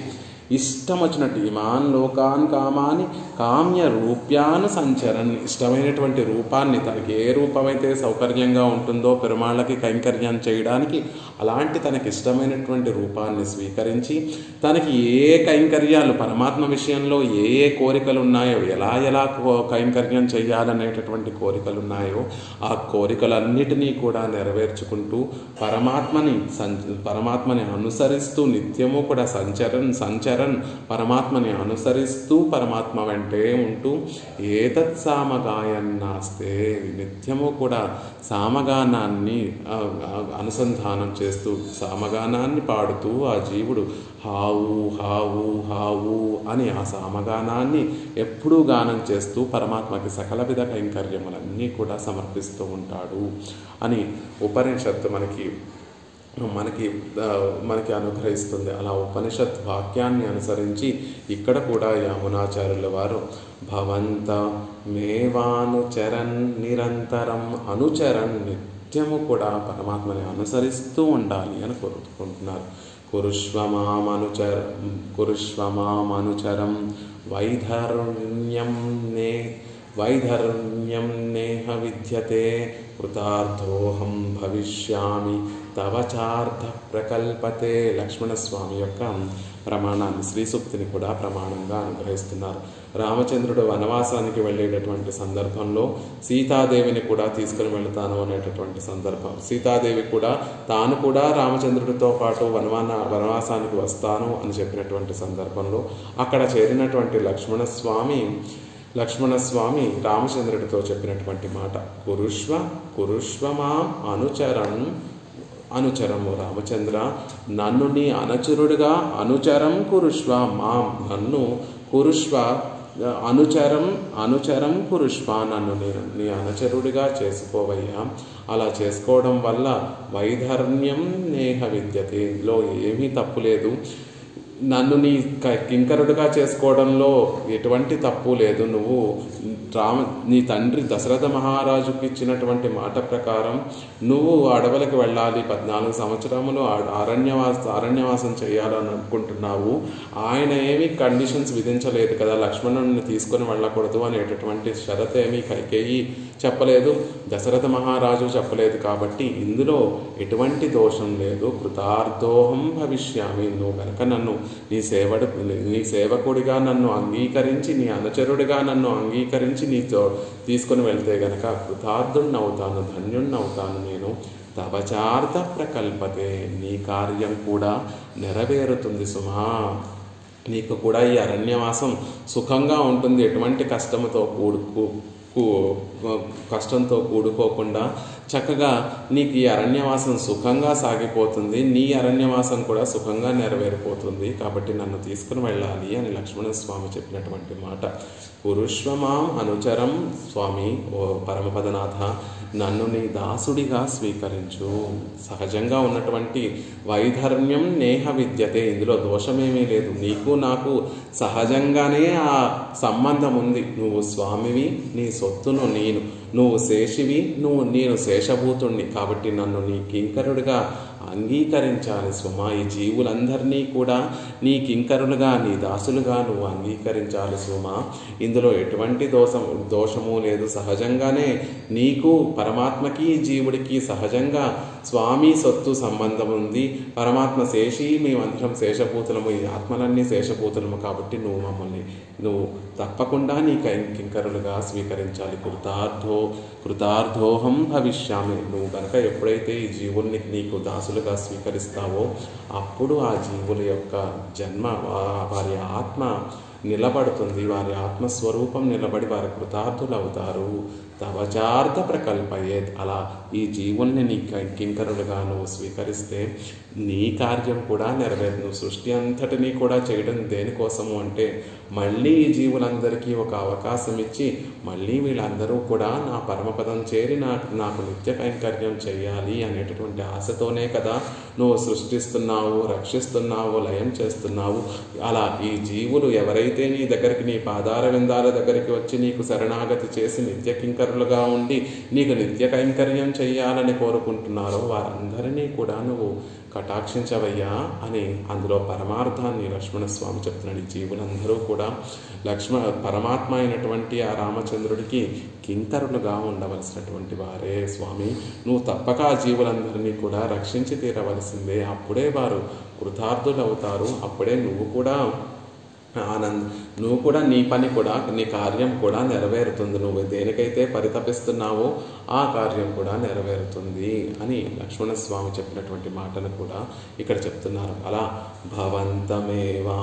ఇష్టం వచ్చినట్టు ఇమాన్ లోకాన్ కామాని కామ్య రూప్యాను సంచరన్ ఇష్టమైనటువంటి రూపాన్ని తనకి ఏ రూపమైతే సౌకర్యంగా ఉంటుందో పెరుమాళ్ళకి కైంకర్యం చేయడానికి అలాంటి తనకి ఇష్టమైనటువంటి రూపాన్ని స్వీకరించి తనకి ఏ కైంకర్యాలు పరమాత్మ విషయంలో ఏ కోరికలు ఉన్నాయో ఎలా కైంకర్యం చేయాలనేటటువంటి కోరికలు ఉన్నాయో ఆ కోరికలన్నిటినీ కూడా నెరవేర్చుకుంటూ పరమాత్మని అనుసరిస్తూ నిత్యము కూడా సంచరన్ పరమాత్మని అనుసరిస్తూ పరమాత్మ వెంటే ఉంటూ ఏతత్ సామగాయన్నాస్తే నిత్యము కూడా సామగానాన్ని అనుసంధానం చేస్తూ సామగానాన్ని పాడుతూ ఆ జీవుడు హావు హావు హావు అని ఆ సామగానాన్ని ఎప్పుడూ గానం చేస్తూ పరమాత్మకి సకల విధ కైంకర్యములన్నీ కూడా సమర్పిస్తూ ఉంటాడు అని ఉపనిషత్తు మనకి అనుగ్రహిస్తుంది. అలా ఉపనిషత్ వాక్యాన్ని అనుసరించి ఇక్కడ కూడా యామునాచార్యుల వారు భవంత మేవానుచరన్ నిరంతరం అనుచరన్ నిత్యము కూడా పరమాత్మని అనుసరిస్తూ ఉండాలి అని కోరుకుంటున్నారు. కురుష్వమామనుచరం వైధర్మ్యం నేహ విద్యతే కృతార్థోహం భవిష్యామి తవచార్థ ప్రకల్పతే. లక్ష్మణస్వామి యొక్క ప్రమాణాన్ని శ్రీ సూక్తిని కూడా ప్రమాణంగా అనుగ్రహిస్తున్నారు. రామచంద్రుడు వనవాసానికి వెళ్ళేటటువంటి సందర్భంలో సీతాదేవిని కూడా తీసుకుని వెళతాను అనేటటువంటి సందర్భం, సీతాదేవి కూడా తాను కూడా రామచంద్రుడితో పాటు వనవాసానికి వస్తాను అని చెప్పినటువంటి సందర్భంలో అక్కడ చేరినటువంటి లక్ష్మణస్వామి రామచంద్రుడితో చెప్పినటువంటి మాట కురుష్వ మాం అనుచరము రామచంద్ర, నన్ను నీ అనుచరుడిగా అనుచరం కురుష్వ మాం, నన్ను కురుష్వ అనుచరం కురుష్వ, నన్ను నీ అనుచరుడిగా చేసుకోవయ్యా. అలా చేసుకోవడం వల్ల వైధర్మ్యం నేహ విద్యతే, ఇందులో ఏమీ తప్పు లేదు. నన్ను నీ కింకరుడిగా చేసుకోవడంలో ఎటువంటి తప్పు లేదు. నువ్వు నీ తండ్రి దశరథ మహారాజుకి ఇచ్చినటువంటి మాట ప్రకారం నువ్వు అడవులకు వెళ్ళాలి, 14 సంవత్సరములు అరణ్యవాసం చేయాలని అనుకుంటున్నావు. ఆయన ఏమీ కండిషన్స్ విధించలేదు కదా, లక్ష్మణుడిని తీసుకొని వెళ్ళకూడదు అనేటటువంటి షరత్ ఏమీ కైకేయి చెప్పలేదు, దశరథ మహారాజు చెప్పలేదు. కాబట్టి ఇందులో ఎటువంటి దోషం లేదు. కృతార్థోహం భవిష్యామి, నువ్వు కనుక నన్ను నీ సేవకుడిగా నన్ను అంగీకరించి నీ అనుచరుడిగా నన్ను అంగీకరించి నీతో తీసుకుని వెళ్తే గనక కృతార్థుణ్ణవుతాను, ధన్యుణ్ణవుతాను నేను. తవచార్థ ప్రకల్పతే, నీ కార్యం కూడా నెరవేరుతుంది సుమా. నీకు కూడా ఈ అరణ్యవాసం సుఖంగా ఉంటుంది, ఎటువంటి కష్టంతో కూడుకోకుండా చక్కగా నీకు ఈ అరణ్యవాసం సుఖంగా సాగిపోతుంది, నీ అరణ్యవాసం కూడా సుఖంగా నెరవేరిపోతుంది. కాబట్టి నన్ను తీసుకుని వెళ్ళాలి అని లక్ష్మణస్వామి చెప్పినటువంటి మాట. కురుష్వమాం అనుచరం స్వామి, ఓ పరమపదనాథ, నన్ను నీ దాసుడిగా స్వీకరించు. సహజంగా ఉన్నటువంటి వైధర్మ్యం నేహ విద్యతే, ఇందులో దోషమేమీ లేదు. నీకు నాకు సహజంగానే ఆ సంబంధం ఉంది. నువ్వు స్వామివి, నీ సొత్తును నేను, నువ్వు శేషివి, నేను శేషభూతుణ్ణి. కాబట్టి నన్ను నీ కింకరుడిగా అంగీకరించాలి సుమా. ఈ జీవులందరినీ కూడా నీ కింకరులుగా, నీ దాసులుగా నువ్వు అంగీకరించాలి సుమా. ఇందులో ఎటువంటి దోషము లేదు. సహజంగానే నీకు పరమాత్మకి జీవుడికి సహజంగా స్వామి సొత్తు సంబంధం ఉంది. పరమాత్మ శేషి, మేమందరం శేషభూతులము, ఈ ఆత్మలన్నీ శేషభూతులము. కాబట్టి నువ్వు తప్పకుండా నీ కింకరులుగా స్వీకరించాలి. కృతార్థోహం భవిష్యామి. నువ్వు కనుక ఎప్పుడైతే ఈ జీవుల్ని నీకు దాసులుగా స్వీకరిస్తావో అప్పుడు ఆ జీవుల యొక్క జన్మ, వారి ఆత్మ నిలబడుతుంది. వారి ఆత్మస్వరూపం నిలబడి వారి కృతార్థులు అవుతారు. తవచార్థ ప్రకల్పయేత్. అలా ఈ జీవుల్ని నీ కింకరులుగా నువ్వు స్వీకరిస్తే నీ కార్యం కూడా నెరవేరు. నువ్వు సృష్టి అంతటినీ కూడా చేయడం దేనికోసము అంటే మళ్ళీ ఈ జీవులందరికీ ఒక అవకాశం ఇచ్చి మళ్ళీ వీళ్ళందరూ కూడా నా పరమపదం చేరి నాకు నిత్య కైంకర్యం చేయాలి అనేటటువంటి ఆశతోనే కదా నువ్వు సృష్టిస్తున్నావు, రక్షిస్తున్నావు, లయం చేస్తున్నావు. అలా ఈ జీవులు ఎవరైతే నీ దగ్గరికి, నీ పాదార విందాల దగ్గరికి వచ్చి నీకు శరణాగతి చేసి నిత్య కింకరులుగా ఉండి నీకు నిత్య కైంకర్యం చెయ్యాలని కోరుకుంటున్నారో వారందరినీ కూడా నువ్వు కటాక్షించవయ్యా అని అందులో పరమార్థాన్ని లక్ష్మణస్వామి చెప్తున్నాడు. ఈ జీవులందరూ కూడా పరమాత్మ అయినటువంటి ఆ రామచంద్రుడికి కింకరులుగా ఉండవలసినటువంటి వారే. స్వామి, నువ్వు తప్పక ఆ జీవులందరినీ కూడా రక్షించి తీరవలసిందే. అప్పుడే వారు కృతార్థులు అవుతారు. అప్పుడే నువ్వు కూడా నీ పని కూడా, నీ కార్యం కూడా నెరవేరుతుంది. నువ్వు దేనికైతే పరితపిస్తున్నావో ఆ కార్యం కూడా నెరవేరుతుంది అని లక్ష్మణస్వామి చెప్పినటువంటి మాటను కూడా ఇక్కడ చెప్తున్నారు. అలా భవంతమేవానుచరన్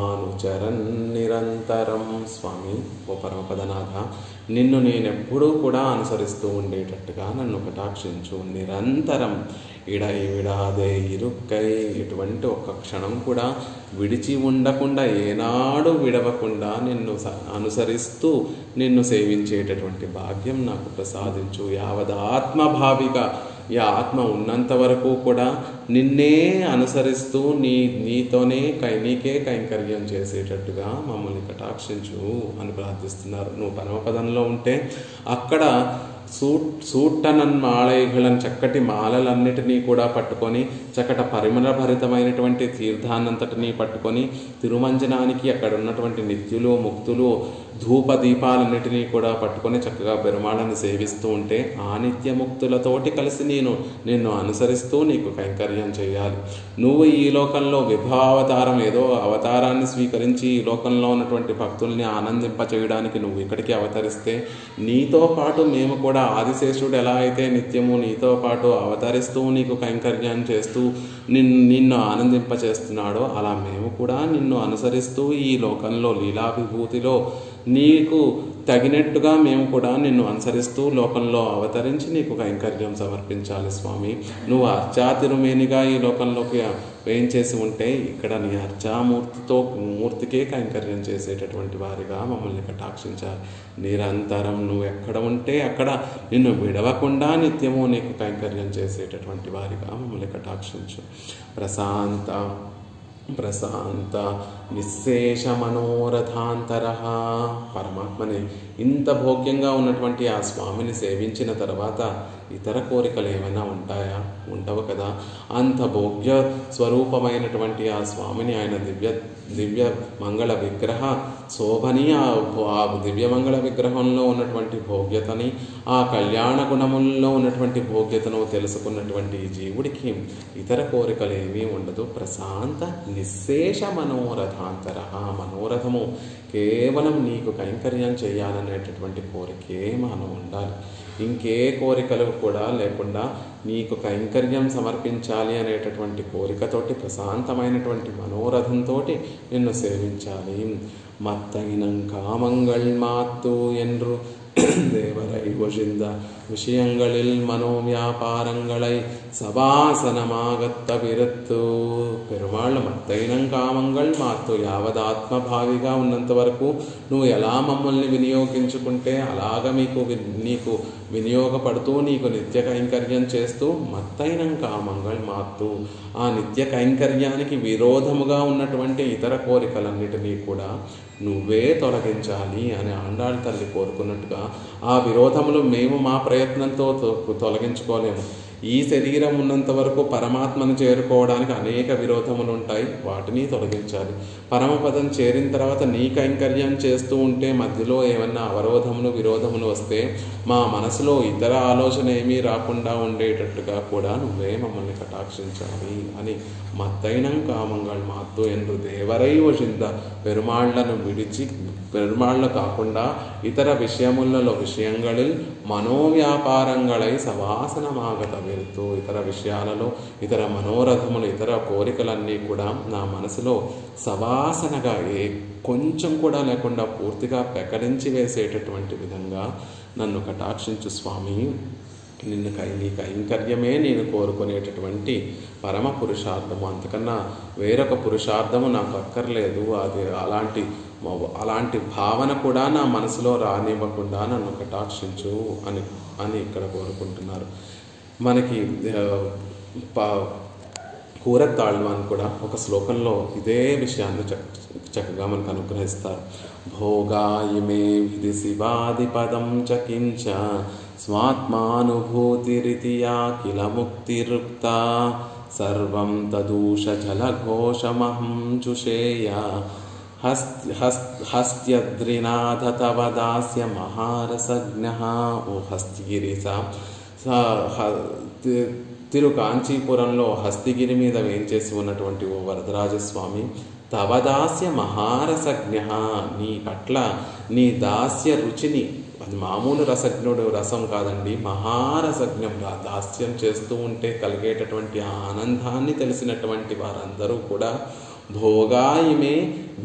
నిరంతరం. స్వామి, ఓ పరమపదనాథ, నిన్ను నేనెప్పుడూ కూడా అనుసరిస్తూ ఉండేటట్టుగా నన్ను కటాక్షించు. నిరంతరం విడాదే ఇరుక్కై, ఎటువంటి ఒక్క క్షణం కూడా విడిచి ఉండకుండా, ఏనాడు విడవకుండా నిన్ను అనుసరిస్తూ నిన్ను సేవించేటటువంటి భాగ్యం నాకు ప్రసాదించు. యావదాత్మభావిగా, ఈ ఆత్మ ఉన్నంత వరకు కూడా నిన్నే అనుసరిస్తూ నీకే కైంకర్యం చేసేటట్టుగా మమ్మల్ని కటాక్షించు అని ప్రార్థిస్తున్నారు. నువ్వు పరమపదంలో ఉంటే అక్కడ సూట్టనన్మాళైగళన్, చక్కటి మాలలన్నిటినీ కూడా పట్టుకొని, చక్కట పరిమళభరితమైనటువంటి తీర్థాన్నంతటినీ పట్టుకొని, తిరుమంజనానికి అక్కడ ఉన్నటువంటి నిత్యులు, ముక్తులు, ధూప దీపాలన్నిటినీ కూడా పట్టుకొని చక్కగా పెరుమాళని సేవిస్తూ ఉంటే ఆ నిత్యముక్తులతోటి కలిసి నిన్ను అనుసరిస్తూ నీకు కైంకర్యం చేయాలి. నువ్వు ఈ లోకంలో విభావతారం, ఏదో అవతారాన్ని స్వీకరించి ఈ లోకంలో ఉన్నటువంటి భక్తుల్ని ఆనందింప చేయడానికి నువ్వు ఇక్కడికి అవతరిస్తే నీతో పాటు మేము కూడా, ఆదిశేషుడు ఎలా అయితే నిత్యము నీతో పాటు అవతరిస్తూ నీకు కైంకర్యాన్ని చేస్తూ నిన్ను ఆనందింప చేస్తున్నాడో అలా మేము కూడా నిన్ను అనుసరిస్తూ ఈ లోకంలో లీలాభిభూతిలో నీకు తగినట్టుగా మేము కూడా నిన్ను అనుసరిస్తూ లోకంలో అవతరించి నీకు కైంకర్యం సమర్పించాలి. స్వామి, నువ్వు అర్చాతిరుమేనిగా ఈ లోకంలోకి వేయించేసి ఉంటే ఇక్కడ నీ మూర్తికే కైంకర్యం చేసేటటువంటి వారిగా మమ్మల్ని కటాక్షించాలి. నిరంతరం నువ్వు ఎక్కడ ఉంటే అక్కడ నిన్ను విడవకుండా నిత్యము నీకు కైంకర్యం చేసేటటువంటి వారిగా మమ్మల్ని కటాక్షించు. ప్రశాంత నిశ్శేష మనోరథాంతర. పరమాత్మని ఇంత భోగ్యంగా ఉన్నటువంటి ఆ స్వామిని సేవించిన తర్వాత ఇతర కోరికలు ఏమైనా ఉంటాయా? ఉండవు కదా. అంత భోగ్య స్వరూపమైనటువంటి ఆ స్వామిని, ఆయన దివ్య మంగళ విగ్రహ శోభని, ఆ దివ్యమంగళ విగ్రహంలో ఉన్నటువంటి భోగ్యతని, ఆ కళ్యాణ గుణముల్లో ఉన్నటువంటి భోగ్యతను తెలుసుకున్నటువంటి ఈ జీవుడికి ఇతర కోరికలు ఏమీ ఉండదు. ప్రశాంత నిశ్శేష మనోరథాంతర. మనోరథము కేవలం నీకు కైంకర్యం చేయాలనేటటువంటి కోరికే మనం ఉండాలి. ఇంకే కోరికలు కూడా లేకుండా నీకు కైంకర్యం సమర్పించాలి అనేటటువంటి కోరికతోటి, ప్రశాంతమైనటువంటి మనోరథంతో నిన్ను సేవించాలి. మత్తైనం కామంగళ్ మాత్తు ఎండ్రు தேவரை ஒழிந்த விஷயங்களில் மனோவியாபாரங்களை சபாசனமாகத் தவிர்த்து పెరుమాళ్ళు మత్తైనం కామంగళ్ మాత్తు యావదాత్మభావిగా ఉన్నంత వరకు నువ్వు ఎలా మమ్మల్ని వినియోగించుకుంటే అలాగ నీకు వినియోగపడుతూ నీకు నిత్య కైంకర్యం చేస్తూ మత్తైనం కామంగళ్ మాత్తు ఆ నిత్య కైంకర్యానికి విరోధముగా ఉన్నటువంటి ఇతర కోరికలన్నిటినీ కూడా నువ్వే తొలగించాలి అని ఆండాళ్ తల్లి కోరుకున్నట్టుగా ఆ విరోధములు మేము మా ప్రయత్నంతో తొలగించుకోలేము. ఈ శరీరం ఉన్నంత వరకు పరమాత్మను చేరుకోవడానికి అనేక విరోధములు ఉంటాయి, వాటిని తొలగించాలి. పరమపదం చేరిన తర్వాత నీ కైంకర్యం చేస్తూ ఉంటే మధ్యలో ఏమన్నా అవరోధములు విరోధములు వస్తే మా మనసులో ఇతర ఆలోచన ఏమీ రాకుండా ఉండేటట్టుగా కూడా నువ్వే మమ్మల్ని కటాక్షించాలి అని మత్తైనం కామంగళ్ మాత్తు என்று దేవరై ఒజింద పెరుమాళ్లను విడిచి పెరుమాళ్ళు కాకుండా ఇతర విషయங்களில் మనోవ్యాపారంగళై సవాసనమాగత వెళ్తూ ఇతర విషయాలలో ఇతర మనోరథములు ఇతర కోరికలన్నీ కూడా నా మనసులో సవాసనగా కొంచెం కూడా లేకుండా పూర్తిగా పెకరించి వేసేటటువంటి విధంగా నన్ను కటాక్షించు స్వామి. నీ కైంకర్యమే నేను కోరుకునేటటువంటి పరమ పురుషార్థము, అంతకన్నా వేరొక పురుషార్థము నాకు అక్కర్లేదు. అది అలాంటి భావన కూడా నా మనసులో రానివ్వకుండా నన్ను కటాక్షించు అని ఇక్కడ కోరుకుంటున్నారు. మనకి కూరత్తాళ్వాన్ కూడా ఒక శ్లోకంలో ఇదే విషయాన్ని చక్కగా మనకు అనుగ్రహిస్తారు. భోగాయిమే విధి శివాది పదం చకించ స్వాత్మానుభూతిరితియా కిల ముక్తిరుక్త సర్వం తదూష జలఘోషమహం చుషేయ హస్త్యద్రినాథ తవ దాస్య మహారసజ్ఞః. ఓ హస్తిగిరిస తిరు కాంచీపురంలో హస్తిగిరి మీద వేంచేసి ఉన్నటువంటి ఓ వరదరాజస్వామి, తవ దాస్య మహారసజ్ఞ, నీ పట్ల నీ దాస్య రుచిని, అది మామూలు రసం కాదండి, మహారసజ్ఞం, దాస్యం చేస్తూ ఉంటే కలిగేటటువంటి ఆనందాన్ని తెలిసినటువంటి వారందరూ కూడా భోగాయిమే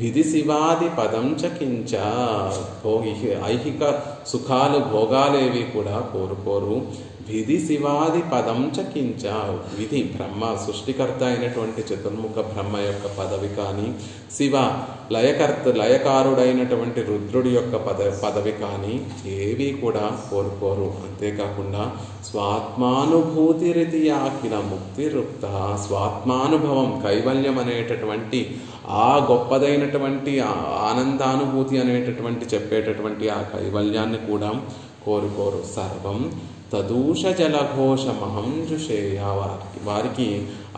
విధి శివాది పదం చకించ, ఐహిక సుఖాలు భోగాలేవి కూడా కోరుకోరు. విధి శివాది పదం చకించ, విధి బ్రహ్మ సృష్టికర్త అయినటువంటి చతుర్ముఖ బ్రహ్మ యొక్క పదవి కానీ, శివ లయకారుడైనటువంటి రుద్రుడి యొక్క పదవి కానీ ఏవి కూడా కోరుకోరు. అంతేకాకుండా స్వాత్మానుభూతి రీతియా కిల ముక్తిరుక్త, స్వాత్మానుభవం కైవల్యం అనేటటువంటి ఆ గొప్పదైనటువంటి ఆనందానుభూతి అనేటటువంటి చెప్పేటటువంటి ఆ కైవల్యాన్ని కూడా కోరుకోరు. సర్వం తదూష జలఘోషమహం జుషేయ, వారికి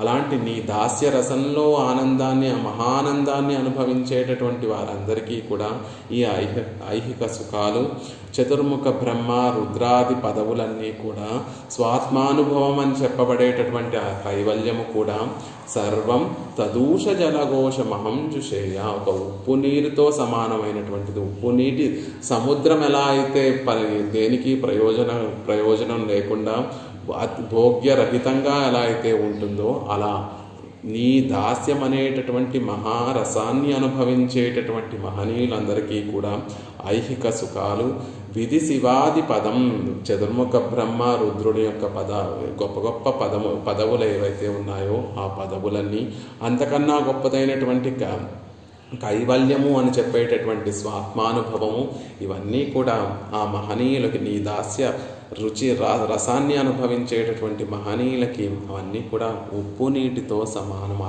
అలాంటి నీ దాస్య రసంలో ఆనందాన్ని మహానందాన్ని అనుభవించేటటువంటి వారందరికీ కూడా ఈ ఐహిక సుఖాలు, చతుర్ముఖ బ్రహ్మ రుద్రాది పదవులన్నీ కూడా, స్వాత్మానుభవం అని చెప్పబడేటటువంటి ఆ కైవల్యము కూడా సర్వం తదూష జలఘోషమహం జుషేయ, ఒక ఉప్పు నీరుతో సమానమైనటువంటిది. ఉప్పు నీటి సముద్రం ఎలా అయితే దేనికి ప్రయోజనం లేకుండా భోగ్యరహితంగా ఎలా అయితే ఉంటుందో అలా నీ దాస్యం అనేటటువంటి మహారసాన్ని అనుభవించేటటువంటి మహనీయులందరికీ కూడా ఐహిక సుఖాలు, విధి శివాది పదం, చతుర్ముఖ బ్రహ్మ రుద్రుడి యొక్క గొప్ప గొప్ప పదవులు ఏవైతే ఉన్నాయో ఆ పదవులన్నీ, అంతకన్నా గొప్పదైనటువంటి కైవల్యము అని చెప్పేటటువంటి స్వాత్మానుభవము, ఇవన్నీ కూడా ఆ మహనీయులకి నీ దాస్య రుచి రసాన్ని అనుభవించేటటువంటి మహనీయులకి అవన్నీ కూడా ఉప్పు నీటితో సమానం,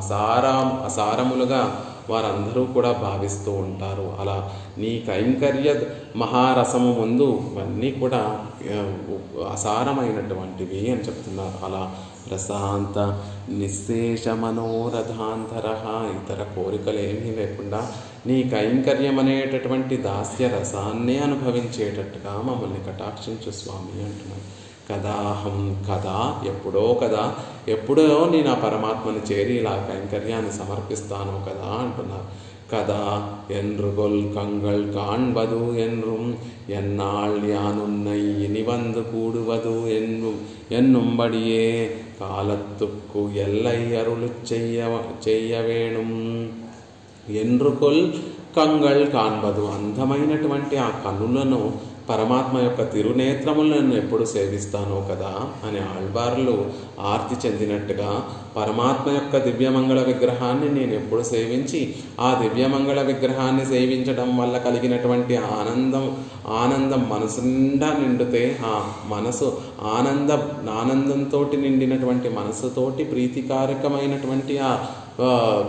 అసారములుగా వారందరూ కూడా భావిస్తూ ఉంటారు. అలా నీ కైంకర్య మహారసము ముందు ఇవన్నీ కూడా అసారమైనటువంటివి అని చెప్తున్నారు. అలా ప్రశాంత నిశ్శేష మనోరథాంతర, ఇతర కోరికలు ఏమీ లేకుండా నీ కైంకర్యం అనేటటువంటి దాస్య రసాన్నే అనుభవించేటట్టుగా మమ్మల్ని కటాక్షించు స్వామి అంటున్నాను. కదాహం, కదా ఎప్పుడో నేను ఆ పరమాత్మని చేరి ఇలా కైంకర్యాన్ని సమర్పిస్తాను కదా అంటున్నారు. కదా ఎన్రుగొల్ కంగళ్ కాణ్బదు ఎన్றும் ఎన్నాళ్ యానున్నై ఇనివందు కూడువదు ఎన్నుంబడియే కాలత్తుక్కు ఎల్లై అరుಳು చెయ్యవేణుం. ఎన్రుకొల్ కంగళ్ కాణ్బదు, అందమైనటువంటి ఆ కన్నులను పరమాత్మ యొక్క తిరునేత్రములను ఎప్పుడు సేవిస్తానో కదా అని ఆళ్వార్లు ఆర్తి చెందినట్టుగా పరమాత్మ యొక్క దివ్యమంగళ విగ్రహాన్ని నేను ఎప్పుడు సేవించి ఆ దివ్యమంగళ విగ్రహాన్ని సేవించడం వల్ల కలిగినటువంటి ఆనందం మనసు నిండా నిండితే ఆ మనసు ఆనందంతో నిండినటువంటి మనసుతోటి ప్రీతికారకమైనటువంటి ఆ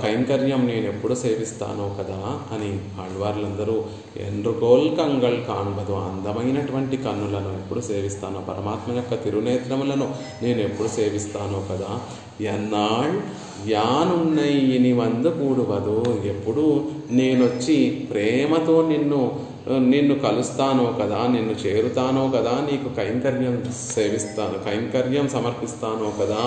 కైంకర్యం నేను ఎప్పుడు సేవిస్తానో కదా అని ఆళ్వార్లందరూ ఎండ్రుగోల్ కంగళ్ కాణుబదు అందమైనటువంటి కన్నులను ఎప్పుడు సేవిస్తానో పరమాత్మ యొక్క తిరునేత్రములను నేను ఎప్పుడు సేవిస్తానో కదా ఎన్నాళ్ యానున్నయ్యిని వంద కూడువదు ఎప్పుడు నేనొచ్చి ప్రేమతో నిన్ను కలుస్తానో కదా నిన్ను చేరుతానో కదా నీకు కైంకర్యం సమర్పిస్తానో కదా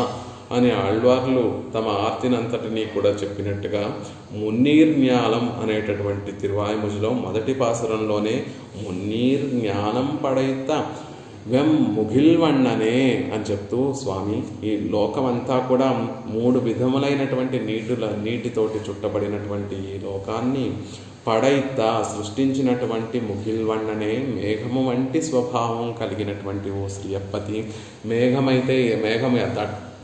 అని ఆళ్వార్లు తమ ఆర్తినంతటినీ కూడా చెప్పినట్టుగా మున్నీర్ జ్ఞానం అనేటటువంటి తిరువాయిముజిలో మొదటి పాసురంలోనే మున్నీర్ జ్ఞానం పడైత వెం ముగిల్వಣ್ಣనే అని చెప్తూ స్వామి ఈ లోకమంతా కూడా 3 విధములైనటువంటి నీటితోటి చుట్టబడినటువంటి ఈ లోకాన్ని పడైత సృష్టించినటువంటి ముగిల్వಣ್ಣనే మేఘము వంటి స్వభావం కలిగినటువంటి ఓ శ్రీయప్పతి మేఘం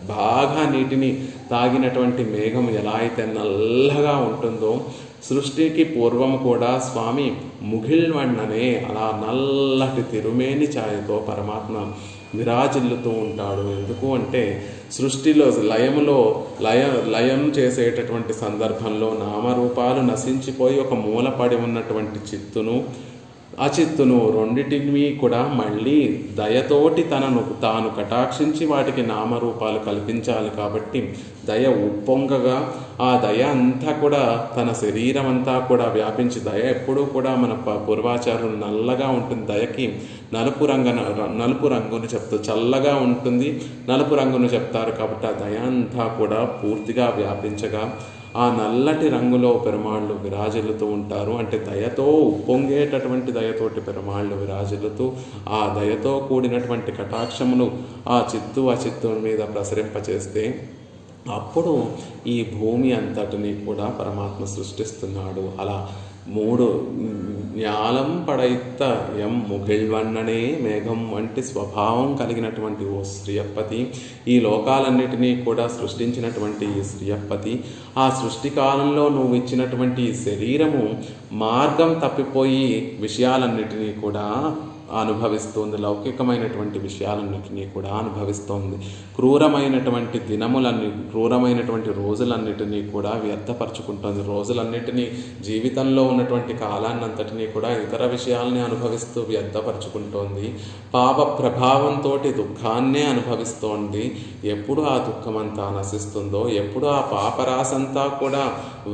బాగా నీటిని తాగినటువంటి మేఘం ఎలా అయితే నల్లగా ఉంటుందో సృష్టికి పూర్వం కూడా స్వామి ముగిల్వಣ್ಣనే అలా నల్లటి తిరుమేని ఛాయతో పరమాత్మ విరాజిల్లుతూ ఉంటాడు. ఎందుకు అంటే సృష్టిలో లయం చేసేటటువంటి సందర్భంలో నామరూపాలు నశించిపోయి ఒక మూలపడి ఉన్నటువంటి చిత్తును రెండిటిని కూడా మళ్ళీ దయతోటి తాను కటాక్షించి వాటికి నామరూపాలు కల్పించాలి. కాబట్టి దయ ఉప్పొంగగా ఆ దయ అంతా కూడా తన శరీరం అంతా కూడా వ్యాపించి దయ ఎప్పుడూ కూడా మన పూర్వాచారులు నల్లగా ఉంటుంది, దయకి నలుపు రంగును చెప్తూ చల్లగా ఉంటుంది, నలుపు రంగును చెప్తారు. కాబట్టి ఆ దయ అంతా కూడా పూర్తిగా వ్యాపించగా ఆ నల్లటి రంగులో పెరుమాళ్ళు విరాజిల్లుతూ ఉంటారు. అంటే దయతో ఉప్పొంగేటటువంటి దయతోటి పెరుమాళ్ళు విరాజిల్లుతూ ఆ దయతో కూడినటువంటి కటాక్షములు ఆ చిత్తు మీద ప్రసరింపచేస్తే అప్పుడు ఈ భూమి అంతటిని కూడా పరమాత్మ సృష్టిస్తున్నాడు. అలా 3 జ్ఞానం పడైత ఎం ముగిల్వన్ననే మేఘం వంటి స్వభావం కలిగినటువంటి ఓ శ్రీయప్పతి, ఈ లోకాలన్నిటినీ కూడా సృష్టించినటువంటి ఈ శ్రీయప్పతి, ఆ సృష్టి కాలంలో నువ్వు ఇచ్చినటువంటి శరీరము మార్గం తప్పిపోయి విషయాలన్నిటినీ కూడా అనుభవిస్తోంది, లౌకికమైనటువంటి విషయాలన్నిటినీ కూడా అనుభవిస్తోంది. క్రూరమైనటువంటి రోజులన్నిటినీ కూడా వ్యర్థపరచుకుంటోంది. రోజులన్నిటినీ జీవితంలో ఉన్నటువంటి కాలాన్నంతటినీ కూడా ఇతర విషయాల్ని అనుభవిస్తూ వ్యర్థపరచుకుంటోంది. పాప ప్రభావంతో దుఃఖాన్నే అనుభవిస్తోంది. ఎప్పుడు ఆ దుఃఖమంతా నశిస్తుందో, ఎప్పుడు ఆ పాపరాశంతా కూడా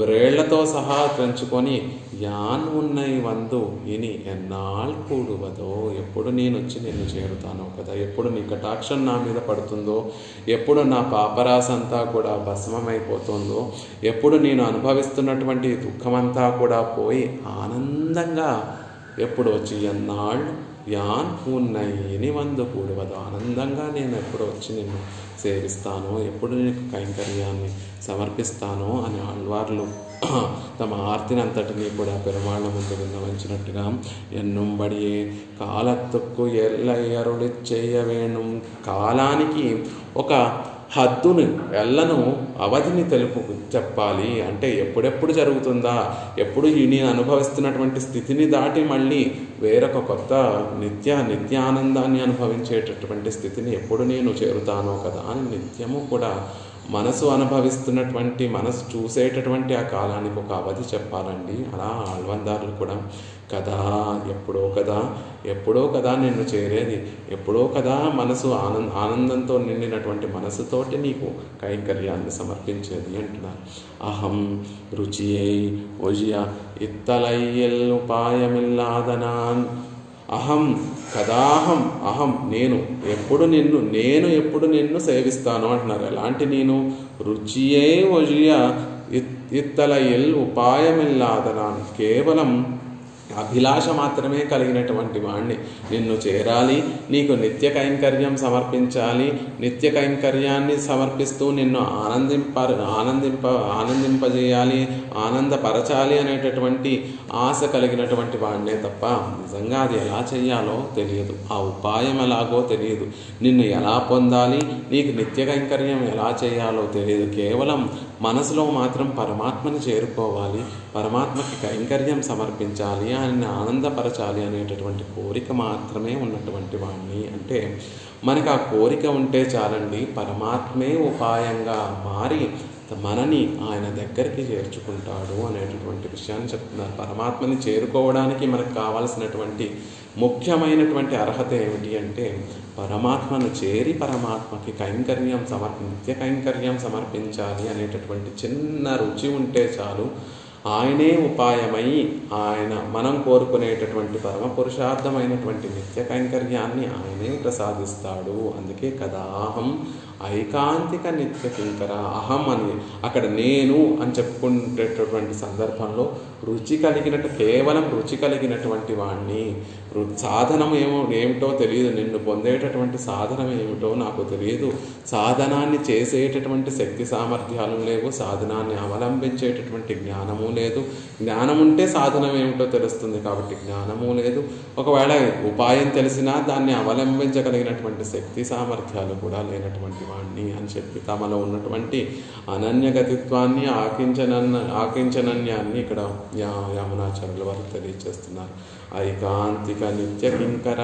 వ్రేళ్లతో సహా తెంచుకొని యాన్ ఉన్నై వందు ఇని ఎన్నాళ్ళు కూడువదో, ఎప్పుడు నేను వచ్చి నిన్ను చేరుతానో కదా, ఎప్పుడు నీ కటాక్షం నా మీద పడుతుందో, ఎప్పుడు నా పాపరాశంతా కూడా భస్మమైపోతుందో, ఎప్పుడు నేను అనుభవిస్తున్నటువంటి దుఃఖమంతా కూడా పోయి ఆనందంగా ఎప్పుడు వచ్చి ఎన్నాళ్ళు యాన్ ఉన్నయ్యని వందు కూడువదు, ఆనందంగా నేను ఎప్పుడు వచ్చి నిన్ను సేవిస్తానో, ఎప్పుడు నీకు కైంకర్యాన్ని సమర్పిస్తానో అని ఆళ్వార్లు తమ ఆర్తినంతటినీ కూడా పెరుమాళ్ళ ముందు విన్నవించినట్టుగా ఎన్నుంబడియే కాలత్తుక్కు ఎల్లయ్యరుడి చేయవేణుం, కాలానికి ఒక హద్దుని అవధిని చెప్పాలి. అంటే ఎప్పుడెప్పుడు జరుగుతుందా, ఎప్పుడు నేను అనుభవిస్తున్నటువంటి స్థితిని దాటి మళ్ళీ వేరొక కొత్త నిత్యానందాన్ని అనుభవించేటటువంటి స్థితిని ఎప్పుడు నేను చేరుతానో కదా అని నిత్యము కూడా మనసు అనుభవిస్తున్నటువంటి, మనసు చూసేటటువంటి ఆ కాలానికి ఒక అవధి చెప్పాలండి. అలా ఆళ్వార్లు కూడా ఎప్పుడో కదా నిన్ను చేరేది, ఎప్పుడో కదా మనసు ఆనందంతో నిండినటువంటి మనసుతోటి నీకు కైంకర్యాన్ని సమర్పించేది అంటున్నారు. అహం రుచియై ఒజియ ఇత్తలయ్యల్ ఉపాయమిల్లాదనాన్, అహం ఎప్పుడు నిన్ను సేవిస్తాను అంటున్నారు. ఎలాంటి నేను? రుచియే ఒజియ ఇత్తలయ్యల్ ఉపాయమిల్లాదనాన్, కేవలం అభిలాష మాత్రమే కలిగినటువంటి వాణ్ణి. నిన్ను చేరాలి, నీకు నిత్య కైంకర్యం సమర్పించాలి, నిత్య కైంకర్యాన్ని సమర్పిస్తూ నిన్ను ఆనందింపజేయాలి, ఆనందపరచాలి అనేటటువంటి ఆశ కలిగినటువంటి వాణ్ణే తప్ప నిజంగా అది ఎలా చేయాలో తెలియదు, ఆ ఉపాయం ఎలాగో తెలియదు, నిన్ను ఎలా పొందాలి, నీకు నిత్య కైంకర్యం ఎలా చేయాలో తెలియదు. కేవలం మనసులో మాత్రం పరమాత్మని చేరుకోవాలి, పరమాత్మకి కైంకర్యం సమర్పించాలి, ఆయన్ని ఆనందపరచాలి అనేటటువంటి కోరిక మాత్రమే ఉన్నటువంటి వాణ్ణి. అంటే మనకు ఆ కోరిక ఉంటే చాలండి, పరమాత్మే ఉపాయంగా మారి మనని ఆయన దగ్గరికి చేర్చుకుంటాడు అనేటటువంటి విషయాన్ని చెప్తున్నారు. పరమాత్మని చేరుకోవడానికి మనకు కావాల్సినటువంటి ముఖ్యమైనటువంటి అర్హత ఏమిటి అంటే పరమాత్మను చేరి పరమాత్మకి నిత్య కైంకర్యం సమర్పించాలి అనేటటువంటి చిన్న రుచి ఉంటే చాలు. ఆయనే ఉపాయమై మనం కోరుకునేటటువంటి పరమ పురుషార్థమైనటువంటి నిత్య కైంకర్యాన్ని ఆయనే ప్రసాదిస్తాడు. అందుకే కదా అహం ఐకాంతిక నిత్య కింకర. అహం అని అక్కడ నేను అని చెప్పుకునేటటువంటి సందర్భంలో కేవలం రుచి కలిగినటువంటి వాణ్ణి. సాధనం ఏమిటో తెలియదు, నిన్ను పొందేటటువంటి సాధనం ఏమిటో నాకు తెలియదు, సాధనాన్ని చేసేటటువంటి శక్తి సామర్థ్యాలు లేవు, సాధనాన్ని అవలంబించేటటువంటి జ్ఞానము లేదు. జ్ఞానం ఉంటే సాధనం ఏమిటో తెలుస్తుంది, కాబట్టి జ్ఞానము లేదు. ఒకవేళ ఉపాయం తెలిసినా దాన్ని అవలంబించగలిగినటువంటి శక్తి సామర్థ్యాలు కూడా లేనటువంటి వాణ్ణి అని చెప్పి తమలో ఉన్నటువంటి అనన్యగతిత్వాన్ని ఆకించనన్యాన్ని ఇక్కడ యామునాచార్యుల వారు తెలియజేస్తున్నారు. ఐకాంతిక నిత్య కింకర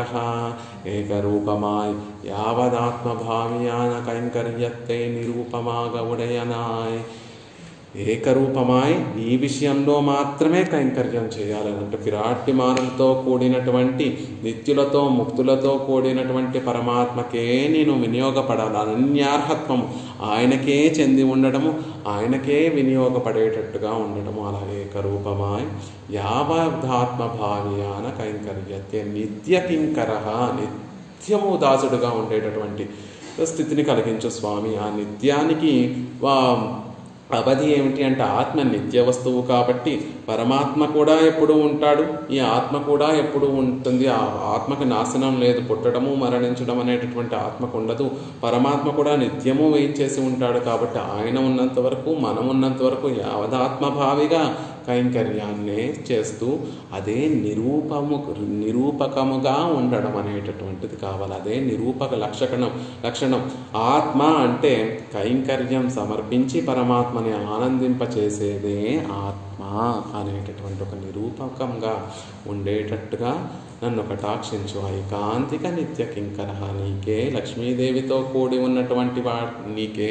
ఏకరూపమాయ్ యావదాత్మభావ్యాన కైంకర్యత్తే నిరూపమాగ ఉడయనాయ్. ఏకరూపమాయ్ ఈ విషయంలో మాత్రమే కైంకర్యం చేయాలని అంటే విరాట్టిమానులతో కూడినటువంటి నిత్యులతో ముక్తులతో కూడినటువంటి పరమాత్మకే నేను వినియోగపడాలి. అనన్యార్హత్వము ఆయనకే చెంది ఉండడము, ఆయనకే వినియోగపడేటట్టుగా ఉండడము. అలాగే ఏకరూపమాయ్ యావదాత్మభావ్యాన కైంకర్యత్తే నిత్య కింకర నిత్యము దాసుడుగా ఉండేటటువంటి స్థితిని కలిగించు స్వామి. ఆ నిత్యానికి అవధి ఏమిటి అంటే ఆత్మ నిత్య వస్తువు కాబట్టి పరమాత్మ కూడా ఎప్పుడు ఉంటాడు, ఈ ఆత్మ కూడా ఎప్పుడు ఉంటుంది. ఆ ఆత్మకు నాశనం లేదు, పుట్టడము మరణించడం అనేటటువంటి ఆత్మకు ఉండదు. పరమాత్మ కూడా నిత్యము వేయించేసి ఉంటాడు కాబట్టి ఆయన ఉన్నంత వరకు మనం ఉన్నంత వరకు యావదాత్మభావిగా కైంకర్యాన్నే చేస్తూ అదే నిరూపకముగా ఉండడం అనేటటువంటిది కావాలి. అదే నిరూపక లక్షణం. ఆత్మ అంటే కైంకర్యం సమర్పించి పరమాత్మని ఆనందింపచేసేదే ఆత్మ అనేటటువంటి ఒక నిరూపకంగా ఉండేటట్టుగా నన్ను కటాక్షించు. ఐకాంతిక నిత్య కింకర నీకే, లక్ష్మీదేవితో కూడి ఉన్నటువంటి నీకే,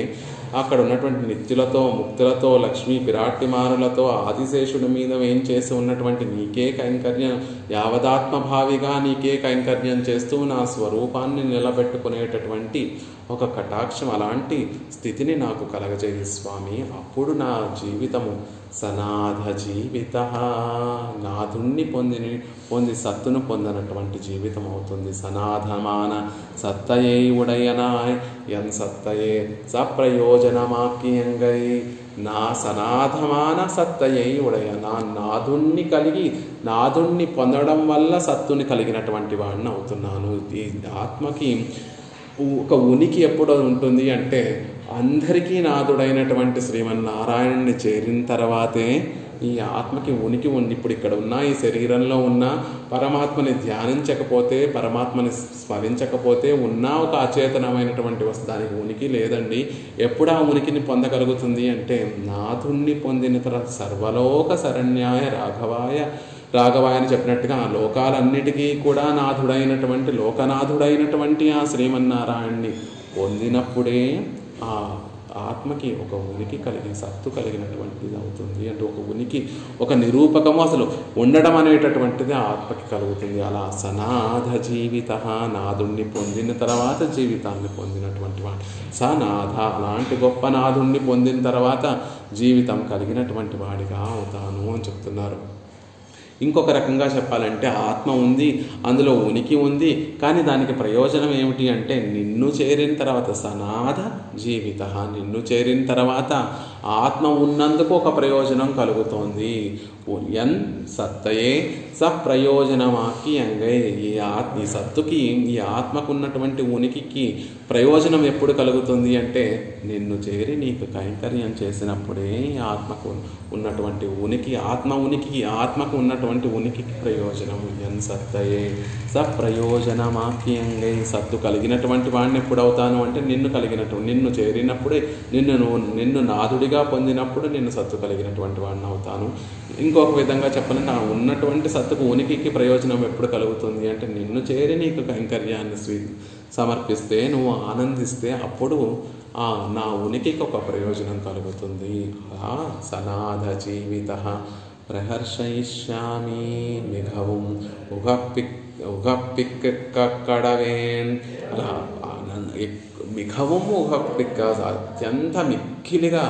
అక్కడ ఉన్నటువంటి నిత్యులతో ముక్తులతో లక్ష్మీ పిరాట్టిమానులతో ఆదిశేషుడి మీద ఏం చేసి ఉన్నటువంటి నీకే కైంకర్యం, యావదాత్మభావిగా నీకే కైంకర్యం చేస్తూ నా స్వరూపాన్ని నిలబెట్టుకునేటటువంటి ఒక కటాక్షం, అలాంటి స్థితిని నాకు కలగజేయి స్వామి. అప్పుడు నా జీవితము సనాథ జీవిత, నాథుణ్ణి పొంది సత్తును పొందినటువంటి జీవితం అవుతుంది. సనాథమాన సత్తయే ఉడయనాయ్ ఎన్ సత్తయే సప్రయోజనమాకియంగై. నా సనాథమాన సత్తయే ఉడయనా, నాథుణ్ణి పొందడం వల్ల సత్తుని కలిగినటువంటి వాడిని అవుతున్నాను. ఈ ఆత్మకి ఒక ఉనికి ఎప్పుడు ఉంటుంది అంటే అందరికీ నాథుడైనటువంటి శ్రీమన్నారాయణుని చేరిన తర్వాతే ఈ ఆత్మకి ఉనికి ఉంది. ఇప్పుడు ఇక్కడ ఉన్న ఈ శరీరంలో ఉన్న పరమాత్మని ధ్యానించకపోతే, పరమాత్మని స్మరించకపోతే ఉన్న ఒక అచేతనమైనటువంటి దానికి ఉనికి లేదండి. ఎప్పుడు ఆ ఉనికిని పొందగలుగుతుంది అంటే నాథుణ్ణి పొందిన తర్వాత సర్వలోక శరణ్యాయ రాఘవాయ అని చెప్పినట్టుగా ఆ లోకాలన్నిటికీ కూడా లోకనాథుడైనటువంటి ఆ శ్రీమన్నారాయణ్ణి పొందినప్పుడే ఆ ఆత్మకి ఒక ఉనికి సత్తు కలిగినటువంటిది అవుతుంది. అంటే ఒక ఉనికి, ఒక నిరూపకము అసలు ఉండడం అనేటటువంటిది ఆత్మకి కలుగుతుంది. అలా సనాథ జీవిత, నాథుణ్ణి పొందిన తర్వాత జీవితాన్ని పొందినటువంటి వాడు సనాథ. అలాంటి గొప్ప నాథుణ్ణి పొందిన తర్వాత జీవితం కలిగినటువంటి వాడిగా అవుతాను అని చెప్తున్నారు. ఇంకొక రకంగా చెప్పాలంటే ఆత్మ ఉంది, అందులో ఉనికి ఉంది, కానీ దానికి ప్రయోజనం ఏమిటి అంటే నిన్ను చేరిన తర్వాత సనాథ జీవిత, నిన్ను చేరిన తర్వాత ఆత్మ ఉన్నందుకు ఒక ప్రయోజనం కలుగుతోంది. ఎన్ సత్తయే స ప్రయోజనమాకి అంగై. ఈ సత్తుకి, ఈ ఆత్మకు ఉన్నటువంటి ఉనికికి ప్రయోజనం ఎప్పుడు కలుగుతుంది అంటే నిన్ను చేరి నీకు కైంకర్యం చేసినప్పుడే ఆత్మకు ఉన్నటువంటి ఉనికి, ఆత్మకు ఉన్నటువంటి ఉనికికి ప్రయోజనం. ఎన్ సత్తయే స ప్రయోజనమాకి అంగై. సత్తు కలిగినటువంటి వాడిని ఎప్పుడవుతాను అంటే నిన్ను చేరినప్పుడే, నిన్ను నాదుడిగా పొందినప్పుడు నిన్ను సత్తు కలిగినటువంటి వాడిని అవుతాను. ఇంకొక విధంగా చెప్పాలంటే నా ఉన్నటువంటి సత్తుకు ఉనికికి ప్రయోజనం ఎప్పుడు కలుగుతుంది అంటే నిన్ను చేరి నీకు కైంకర్యాన్ని సమర్పిస్తే, నువ్వు ఆనందిస్తే అప్పుడు నా ఉనికికి ఒక ప్రయోజనం కలుగుతుంది. సనాథ జీవిత ప్రహర్షయిష్యామి మిఘవం ఉగప్పిక్కడవేన్. అలా మిఘవం ఉగప్పిక్క అత్యంత మిక్కిలిగా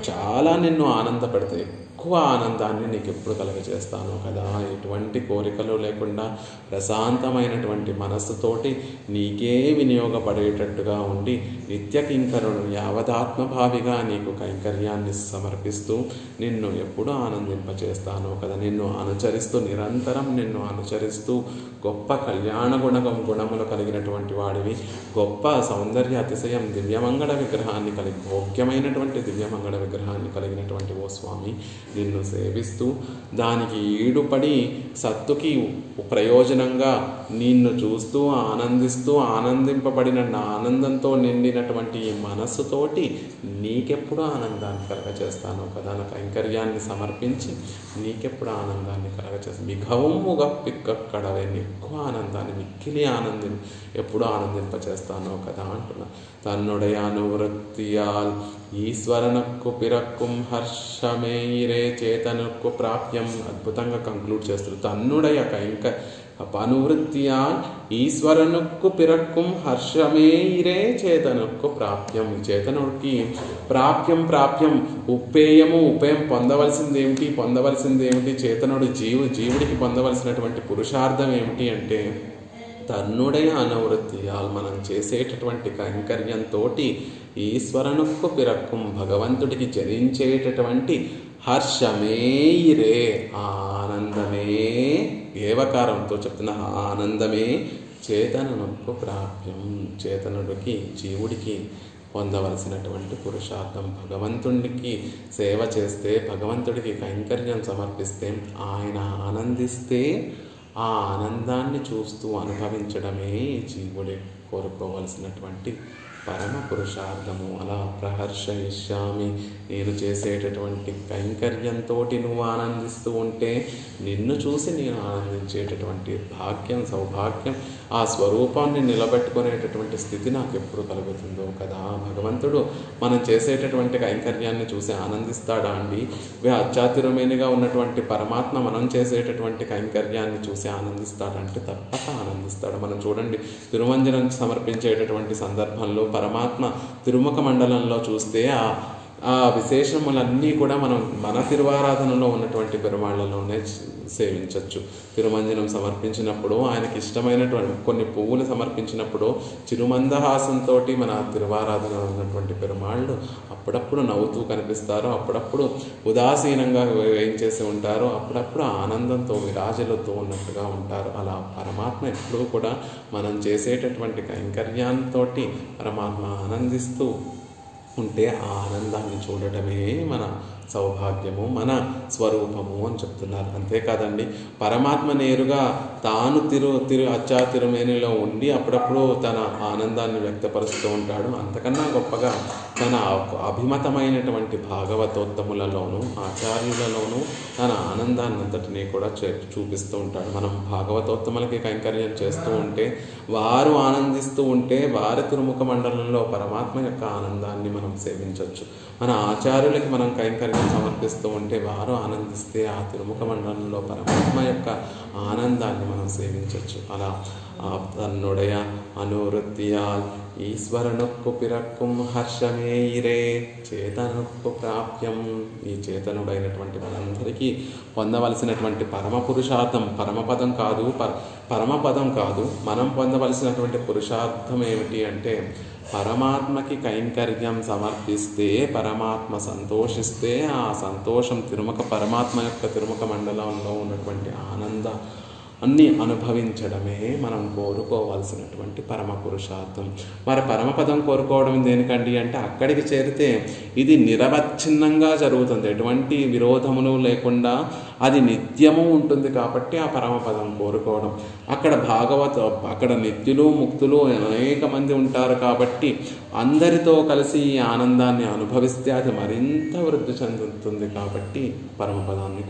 చాలా నిన్ను ఆనందపెడతాయి. ఎక్కువ ఆనందాన్ని నీకు ఎప్పుడు కలుగజేస్తాను కదా. ఎటువంటి కోరికలు లేకుండా ప్రశాంతమైనటువంటి మనస్సుతోటి నీకే వినియోగపడేటట్టుగా ఉండి నిత్య కింకరుడు యావదాత్మభావిగా నీకు కైంకర్యాన్ని సమర్పిస్తూ నిన్ను ఎప్పుడు ఆనందింపచేస్తాను కదా. నిరంతరం నిన్ను అనుచరిస్తూ గొప్ప కళ్యాణ గుణములు కలిగినటువంటి వాడివి, గొప్ప సౌందర్య అతిశయం దివ్యమంగళ విగ్రహాన్ని భోగ్యమైనటువంటి దివ్యమంగళ విగ్రహాన్ని కలిగినటువంటి ఓ స్వామి, నిన్ను సేవిస్తూ దానికి ఈడుపడి సత్తుకి ప్రయోజనంగా నిన్ను చూస్తూ ఆనందిస్తూ ఆనందింపబడిన ఆనందంతో నిండినటువంటి ఈ మనస్సుతోటి నీకెప్పుడు ఆనందాన్ని కలగచేస్తాను కదా. నా కైంకర్యాన్ని సమర్పించి నీకెప్పుడు ఆనందాన్ని కలగచేస్తాను. మిఘవముగా పిక్కడవే, ఎక్కువ ఆనందాన్ని మిక్కిలి ఎప్పుడు ఆనందింపచేస్తానో కదా అంటున్నా. తన్నుடைய అనువృత్తియాల్ ఈశ్వరనక్కు పిరక్కుం హర్షమేయిరే చేతనక్కు ప్రాప్యం. అద్భుతంగా కంక్లూడ్ చేస్తారు. తన్నుடைய అనువృత్తియాల్ ఈశ్వరనుక్కు పిరక్కుం హర్షమేయిరే చేతనక్కు ప్రాప్యం. ఈ చేతనుడికి ప్రాప్యం ఉపేయం పొందవలసింది ఏమిటి? చేతనుడు జీవుడికి పొందవలసినటువంటి పురుషార్థం ఏమిటి అంటే తన్నుடைய అనువృత్తియాల్ మనం చేసేటటువంటి కైంకర్యంతో ఈశ్వరనుక్కు పిరక్కుం భగవంతుడికి జరించేటటువంటి హర్షమేయిరే ఆనందమే, ఏవకారంతో చెప్తున్న ఆనందమే చేతనునకు ప్రాప్యం. చేతనుడికి జీవుడికి పొందవలసినటువంటి పురుషార్థం. భగవంతుడికి సేవ చేస్తే, భగవంతుడికి కైంకర్యం సమర్పిస్తే, ఆయన ఆనందిస్తే ఆ ఆనందాన్ని చూస్తూ అనుభవించడమే జీవుడే కోరుకోవలసినటువంటి పరమ పురుషార్థము. అలా ప్రహర్షయిష్యామి, నేను చేసేటటువంటి కైంకర్యంతో నువ్వు ఆనందిస్తూ ఉంటే నిన్ను చూసి నేను ఆనందించేటటువంటి సౌభాగ్యం, ఆ స్వరూపాన్ని నిలబెట్టుకునేటటువంటి స్థితి నాకు ఎప్పుడు కలుగుతుందో కదా. భగవంతుడు మనం చేసేటటువంటి కైంకర్యాన్ని చూసి ఆనందిస్తాడా అండి? అత్యాతిరమేనిగా ఉన్నటువంటి పరమాత్మ మనం చేసేటటువంటి కైంకర్యాన్ని చూసి ఆనందిస్తాడంటే తప్పక ఆనందిస్తాడు. మనం చూడండి, తిరుమంజనం సమర్పించేటటువంటి సందర్భంలో పరమాత్మ తిరుముఖ మండలంలో చూస్తే ఆ విశేషములన్నీ కూడా మనం మన తిరువారాధనలో ఉన్నటువంటి పెరుమాళ్లలోనే సేవించవచ్చు. తిరుమంజనం సమర్పించినప్పుడు ఆయనకి ఇష్టమైనటువంటి కొన్ని పువ్వులు సమర్పించినప్పుడు చిరుమందహాసంతో మన తిరువారాధన ఉన్నటువంటి పెరుమాళ్ళు అప్పుడప్పుడు నవ్వుతూ కనిపిస్తారు, అప్పుడప్పుడు ఉదాసీనంగా వేయించేసి ఉంటారు, అప్పుడప్పుడు ఆనందంతో విరాజులతో ఉన్నట్టుగా ఉంటారు. అలా పరమాత్మ ఎప్పుడూ కూడా మనం చేసేటటువంటి కైంకర్యంతో పరమాత్మ ఆనందిస్తూ ఉంటే ఆ ఆనందాన్ని చూడటమే మన సౌభాగ్యము, మన స్వరూపము అని చెప్తున్నారు. అంతేకాదండి, పరమాత్మ నేరుగా తాను అచ్చాతిరుమేనిలో ఉండి అప్పుడప్పుడు తన ఆనందాన్ని వ్యక్తపరుస్తూ ఉంటాడు. అంతకన్నా గొప్పగా తన అభిమతమైనటువంటి భాగవతోత్తములలోనూ ఆచార్యులలోనూ తన ఆనందాన్ని అంతటినీ కూడా చూపిస్తూ ఉంటాడు. మనం భాగవతోత్తములకి కైంకర్యం చేస్తూ ఉంటే, వారు ఆనందిస్తూ ఉంటే, వారి తిరుముఖ మండలంలో పరమాత్మ యొక్క ఆనందాన్ని మనం సేవించవచ్చు. మన ఆచార్యులకి మనం కైంకర్యం సమర్పిస్తూ ఉంటే, వారు ఆనందిస్తే ఆ తిరుముఖ మండలంలో పరమాత్మ యొక్క ఆనందాన్ని మనం సేవించవచ్చు. అలా తన్నుடைய అనువృత్తియాల్ ఈశ్వరనుక్కు పిరక్కుం హర్షమేయిరే చేతనుక్కు ప్రాప్యం. ఈ చేతనుడైనటువంటి మనందరికీ పొందవలసినటువంటి పరమ పురుషార్థం, పరమపదం కాదు, మనం పొందవలసినటువంటి పురుషార్థం ఏమిటి అంటే పరమాత్మకి కైంకర్యం సమర్పిస్తే పరమాత్మ సంతోషిస్తే ఆ సంతోషం పరమాత్మ యొక్క తిరుముఖ మండలంలో ఉన్నటువంటి అన్ని అనుభవించడమే మనం కోరుకోవాల్సినటువంటి పరమ పురుషార్థం. మరి పరమపదం కోరుకోవడం దేనికండి అంటే అక్కడికి చేరితే ఇది నిరవచ్ఛిన్నంగా జరుగుతుంది, ఎటువంటి విరోధములు లేకుండా అది నిత్యము ఉంటుంది. కాబట్టి ఆ పరమపదం కోరుకోవడం. అక్కడ నిత్యులు ముక్తులు అనేక మంది ఉంటారు కాబట్టి అందరితో కలిసి ఈ ఆనందాన్ని అనుభవిస్తే అది మరింత వృద్ధి చెందుతుంది. కాబట్టి పరమపదాన్ని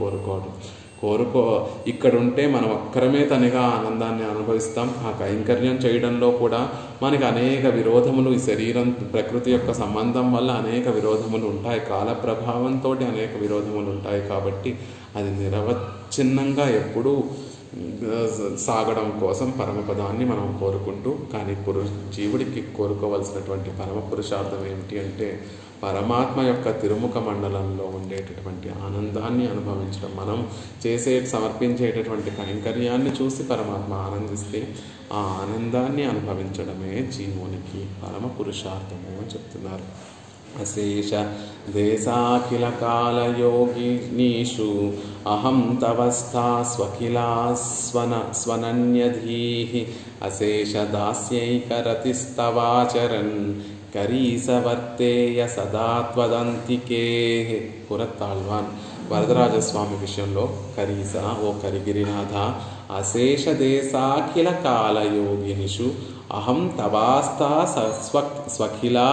ఇక్కడ ఉంటే మనం ఒక్కరమే తనగా ఆనందాన్ని అనుభవిస్తాం. ఆ కైంకర్యం చేయడంలో కూడా మనకి అనేక విరోధములు, ఈ శరీరం ప్రకృతి యొక్క సంబంధం వల్ల అనేక విరోధములు ఉంటాయి, కాల ప్రభావంతో అనేక విరోధములు ఉంటాయి. కాబట్టి అది నిరవచ్ఛిన్నంగా ఎప్పుడూ సాగడం కోసం పరమపదాన్ని మనం కోరుకుంటూ, కానీ జీవుడికి కోరుకోవాల్సినటువంటి పరమ పురుషార్థం ఏమిటి అంటే పరమాత్మ యొక్క తిరుముఖ మండలంలో ఉండేటటువంటి ఆనందాన్ని అనుభవించడం. మనం సమర్పించేటటువంటి కైంకర్యాన్ని చూసి పరమాత్మ ఆనందిస్తే ఆ ఆనందాన్ని అనుభవించడమే జీవునికి పరమ పురుషార్థము అని చెప్తున్నారు. అశేష దేశాఖిల కాలయోగినీషు అహం తవస్థా స్వనన్యధీః అశేష దాస్యైకరతిస్తవాచరన్ కరీసవర్తేయ సదా త్వదంతికే. పురత్తాళ్వాన్ వరదరాజస్వామి విషయంలో కరీస, ఓ కరిగిరినాథ, అశేష దేశాఖిల కాలయోగినిషు అహం తవాస్థా స్వఖిలా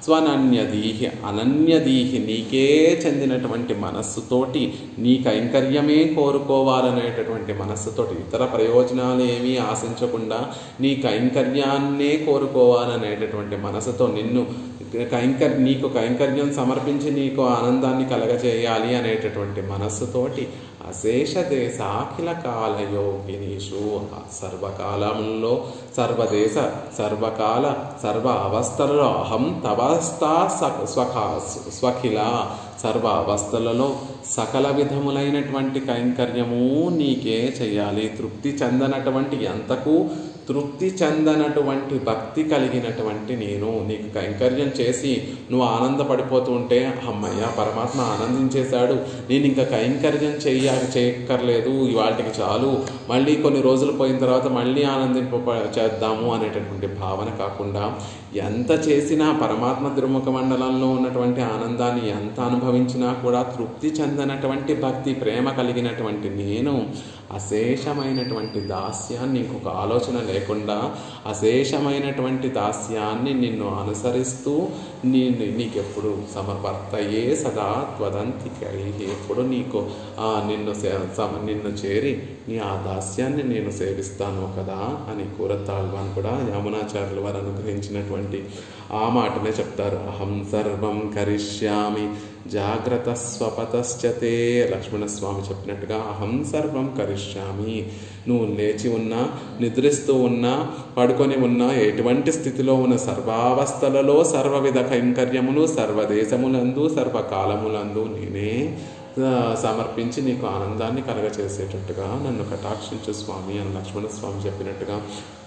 స్వనన్యదీహి అనన్యదీహి, నీకే చెందినటువంటి మనస్సుతోటి నీ కైంకర్యమే కోరుకోవాలనేటటువంటి మనస్సుతోటి ఇతర ప్రయోజనాలు ఏమీ ఆశించకుండా నీ కైంకర్యాన్నే కోరుకోవాలనేటటువంటి మనసుతో నీకు కైంకర్యం సమర్పించి నీకు ఆనందాన్ని కలగజేయాలి అనేటటువంటి మనస్సుతోటి అశేష దేశాఖిల కాలయోగినీషు, సర్వకాలంలో సర్వదేశ సర్వకాల సర్వ అవస్థలలో అహం తవస్థా స్వఖిల, సర్వ అవస్థలలో సకల విధములైనటువంటి కైంకర్యము నీకే చేయాలి. తృప్తి చెందనటువంటి భక్తి కలిగినటువంటి నేను నీకు కైంకర్యం చేసి నువ్వు ఆనందపడిపోతూ ఉంటే అమ్మయ్య పరమాత్మ ఆనందించేశాడు, నేను ఇంకా కైంకర్యం చేయక్కర్లేదు, వాటికి చాలు, మళ్ళీ కొన్ని రోజులు పోయిన తర్వాత మళ్ళీ చేద్దాము అనేటటువంటి భావన కాకుండా ఎంత చేసినా పరమాత్మ తిరుముఖ మండలంలో ఉన్నటువంటి ఆనందాన్ని ఎంత అనుభవించినా కూడా తృప్తి చెందనటువంటి భక్తి ప్రేమ కలిగినటువంటి నేను అశేషమైనటువంటి దాస్యాన్ని, ఇంకొక ఆలోచన లేకుండా అశేషమైనటువంటి దాస్యాన్ని నిన్ను అనుసరిస్తూ నీకెప్పుడు సమర్పర్తయే సదా త్వదంతికై, ఎప్పుడు నిన్ను చేరి నీ ఆ దాస్యాన్ని నేను సేవిస్తాను కదా అని కూరతాళ్వాన్ కూడా యామునాచార్యుల వారు అనుగ్రహించినటువంటి ఆ మాటనే చెప్తారు. అహం సర్వం కరిష్యామి జాగ్రత్త స్వపతశ్చతే. లక్ష్మణస్వామి చెప్పినట్టుగా అహం సర్వం కరిష్యామి, నువ్వు లేచి ఉన్నా, నిద్రిస్తూ ఉన్నా, పడుకొని ఉన్నా, ఎటువంటి స్థితిలో ఉన్న సర్వావస్థలలో సర్వవిధ కైంకర్యములు సర్వదేశములందు సర్వకాలములందు నేనే సమర్పించి నీకు ఆనందాన్ని కలగచేసేటట్టుగా నన్ను కటాక్షించు స్వామి అని లక్ష్మణస్వామి చెప్పినట్టుగా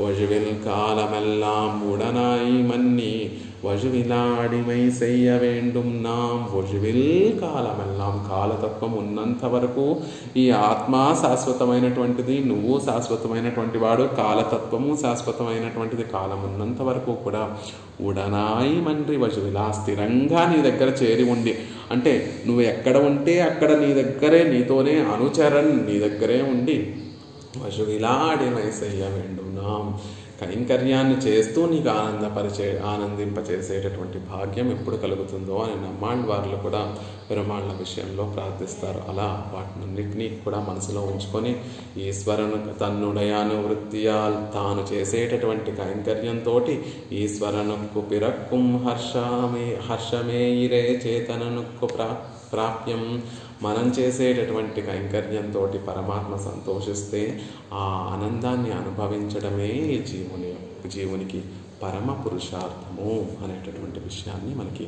వజువిల్ కాలమెల్లాం ఉడనాయి మన్ని వజువిలాడిమై సెయ్య వేండుం నాం. వజువిల్ కాలమెల్లాం, కాలతత్వం ఉన్నంత వరకు ఈ ఆత్మ శాశ్వతమైనటువంటిది, నువ్వు శాశ్వతమైనటువంటి వాడు, కాలతత్వము శాశ్వతమైనటువంటిది. కాలం ఉన్నంత వరకు కూడా ఉడనాయి మండ్రి వజువిలా, స్థిరంగా నీ దగ్గర చేరి ఉండి, అంటే నువ్వు ఎక్కడ ఉంటే అక్కడ నీ దగ్గరే, నీతోనే అనుచరన్, నీ దగ్గరే ఉండి వజువిలాడిమై సెయ్య వేండుం నాం, కైంకర్యాన్ని చేస్తూ నీకు ఆనందింపచేసేటటువంటి భాగ్యం ఎప్పుడు కలుగుతుందో అని నమ్మాళ్ళవార్లు కూడా పెరుమాళ్ళ విషయంలో ప్రార్థిస్తారు. అలా వాటినన్నిటినీ కూడా మనసులో ఉంచుకొని ఈశ్వరును తన్నుడయాను వృత్తియాల్ తాను చేసేటటువంటి కైంకర్యంతో ఈశ్వరనుక్కు పిరక్కుం హర్షమే ఇరే చేతననుక్కు ప్రాప్యం. మనం చేసేటటువంటి కైంకర్యంతో పరమాత్మ సంతోషిస్తే ఆ ఆనందాన్ని అనుభవించడమే జీవునికి పరమ పురుషార్థము అనేటటువంటి విషయాన్ని మనకి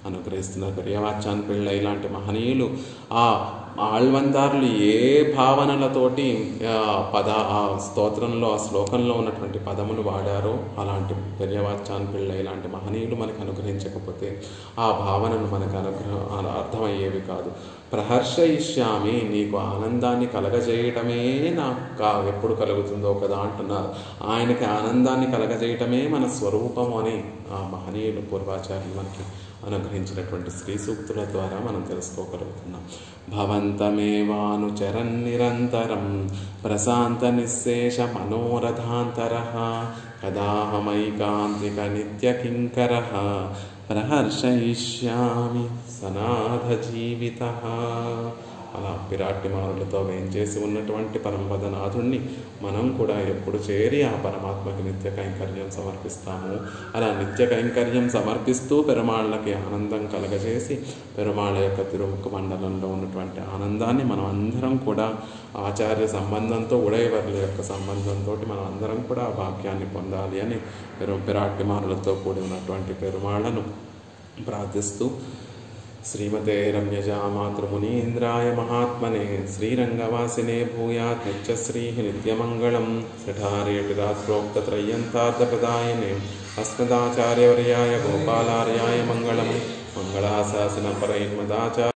అనుగ్రహిస్తున్నారు. పెరియవాచాన్ పిళ్ళై ఇలాంటి మహనీయులు ఆళ్వందారులు ఏ భావనలతోటి స్తోత్రంలో ఆ శ్లోకంలో ఉన్నటువంటి పదములు వాడారో అలాంటి పెరియవాచాన్ పిళ్ళ ఇలాంటి మహనీయులు మనకు అనుగ్రహించకపోతే ఆ భావనను మనకు అర్థమయ్యేవి కాదు. ప్రహర్షయిష్యామి, నీకు ఆనందాన్ని కలగజేయటమే నాకు ఎప్పుడు కలుగుతుందో కదా అంటున్నారు. ఆయనకి ఆనందాన్ని కలగజేయటమే మన స్వరూపం అని ఆ మహనీయులు పూర్వాచార్యులు మనకి అనుగ్రహించినటువంటి శ్రీ సూక్తుల ద్వారా మనం తెలుసుకోగలుగుతున్నాం. భవంతమేవానుచరన్ నిరంతరం ప్రశాంత నిశ్శేష మనోరథాంతరః కదాహమైకాంతిక నిత్య కింకరః ప్రహర్షయిష్యామి సనాథ జీవితః. అలా పిరాట్టిమారులతో వేంచేసి ఉన్నటువంటి పరమపదనాథుణ్ణి మనం కూడా ఎప్పుడు చేరి ఆ పరమాత్మకి నిత్య కైంకర్యం సమర్పిస్తాము. అలా నిత్య కైంకర్యం సమర్పిస్తూ పెరుమాళ్ళకి ఆనందం కలగజేసి పెరుమాళ్ళ యొక్క తిరుముఖ మండలంలో ఉన్నటువంటి ఆనందాన్ని మనం అందరం కూడా ఆచార్య సంబంధంతో ఉడయవర్ల యొక్క సంబంధంతో మనం అందరం కూడా ఆ భాగ్యాన్ని పొందాలి అని పిరాట్టిమారులతో కూడి ఉన్నటువంటి పెరుమాళ్ళను ప్రార్థిస్తూ శ్రీమతే రమ్యజా మాతృమునీంద్రాయ మహాత్మనే శ్రీరంగవాసినే భూయాత్ నిత్యశ్రీ నిత్యమంగళం. శ్రీఠారేటిరాత్రోక్తత్రయ్యంతార్థప్రదాయనే అస్మదాచార్యవర్యాయ గోపాలార్యాయ మంగళం. మంగళాశాసన పరైర్మదాచార్య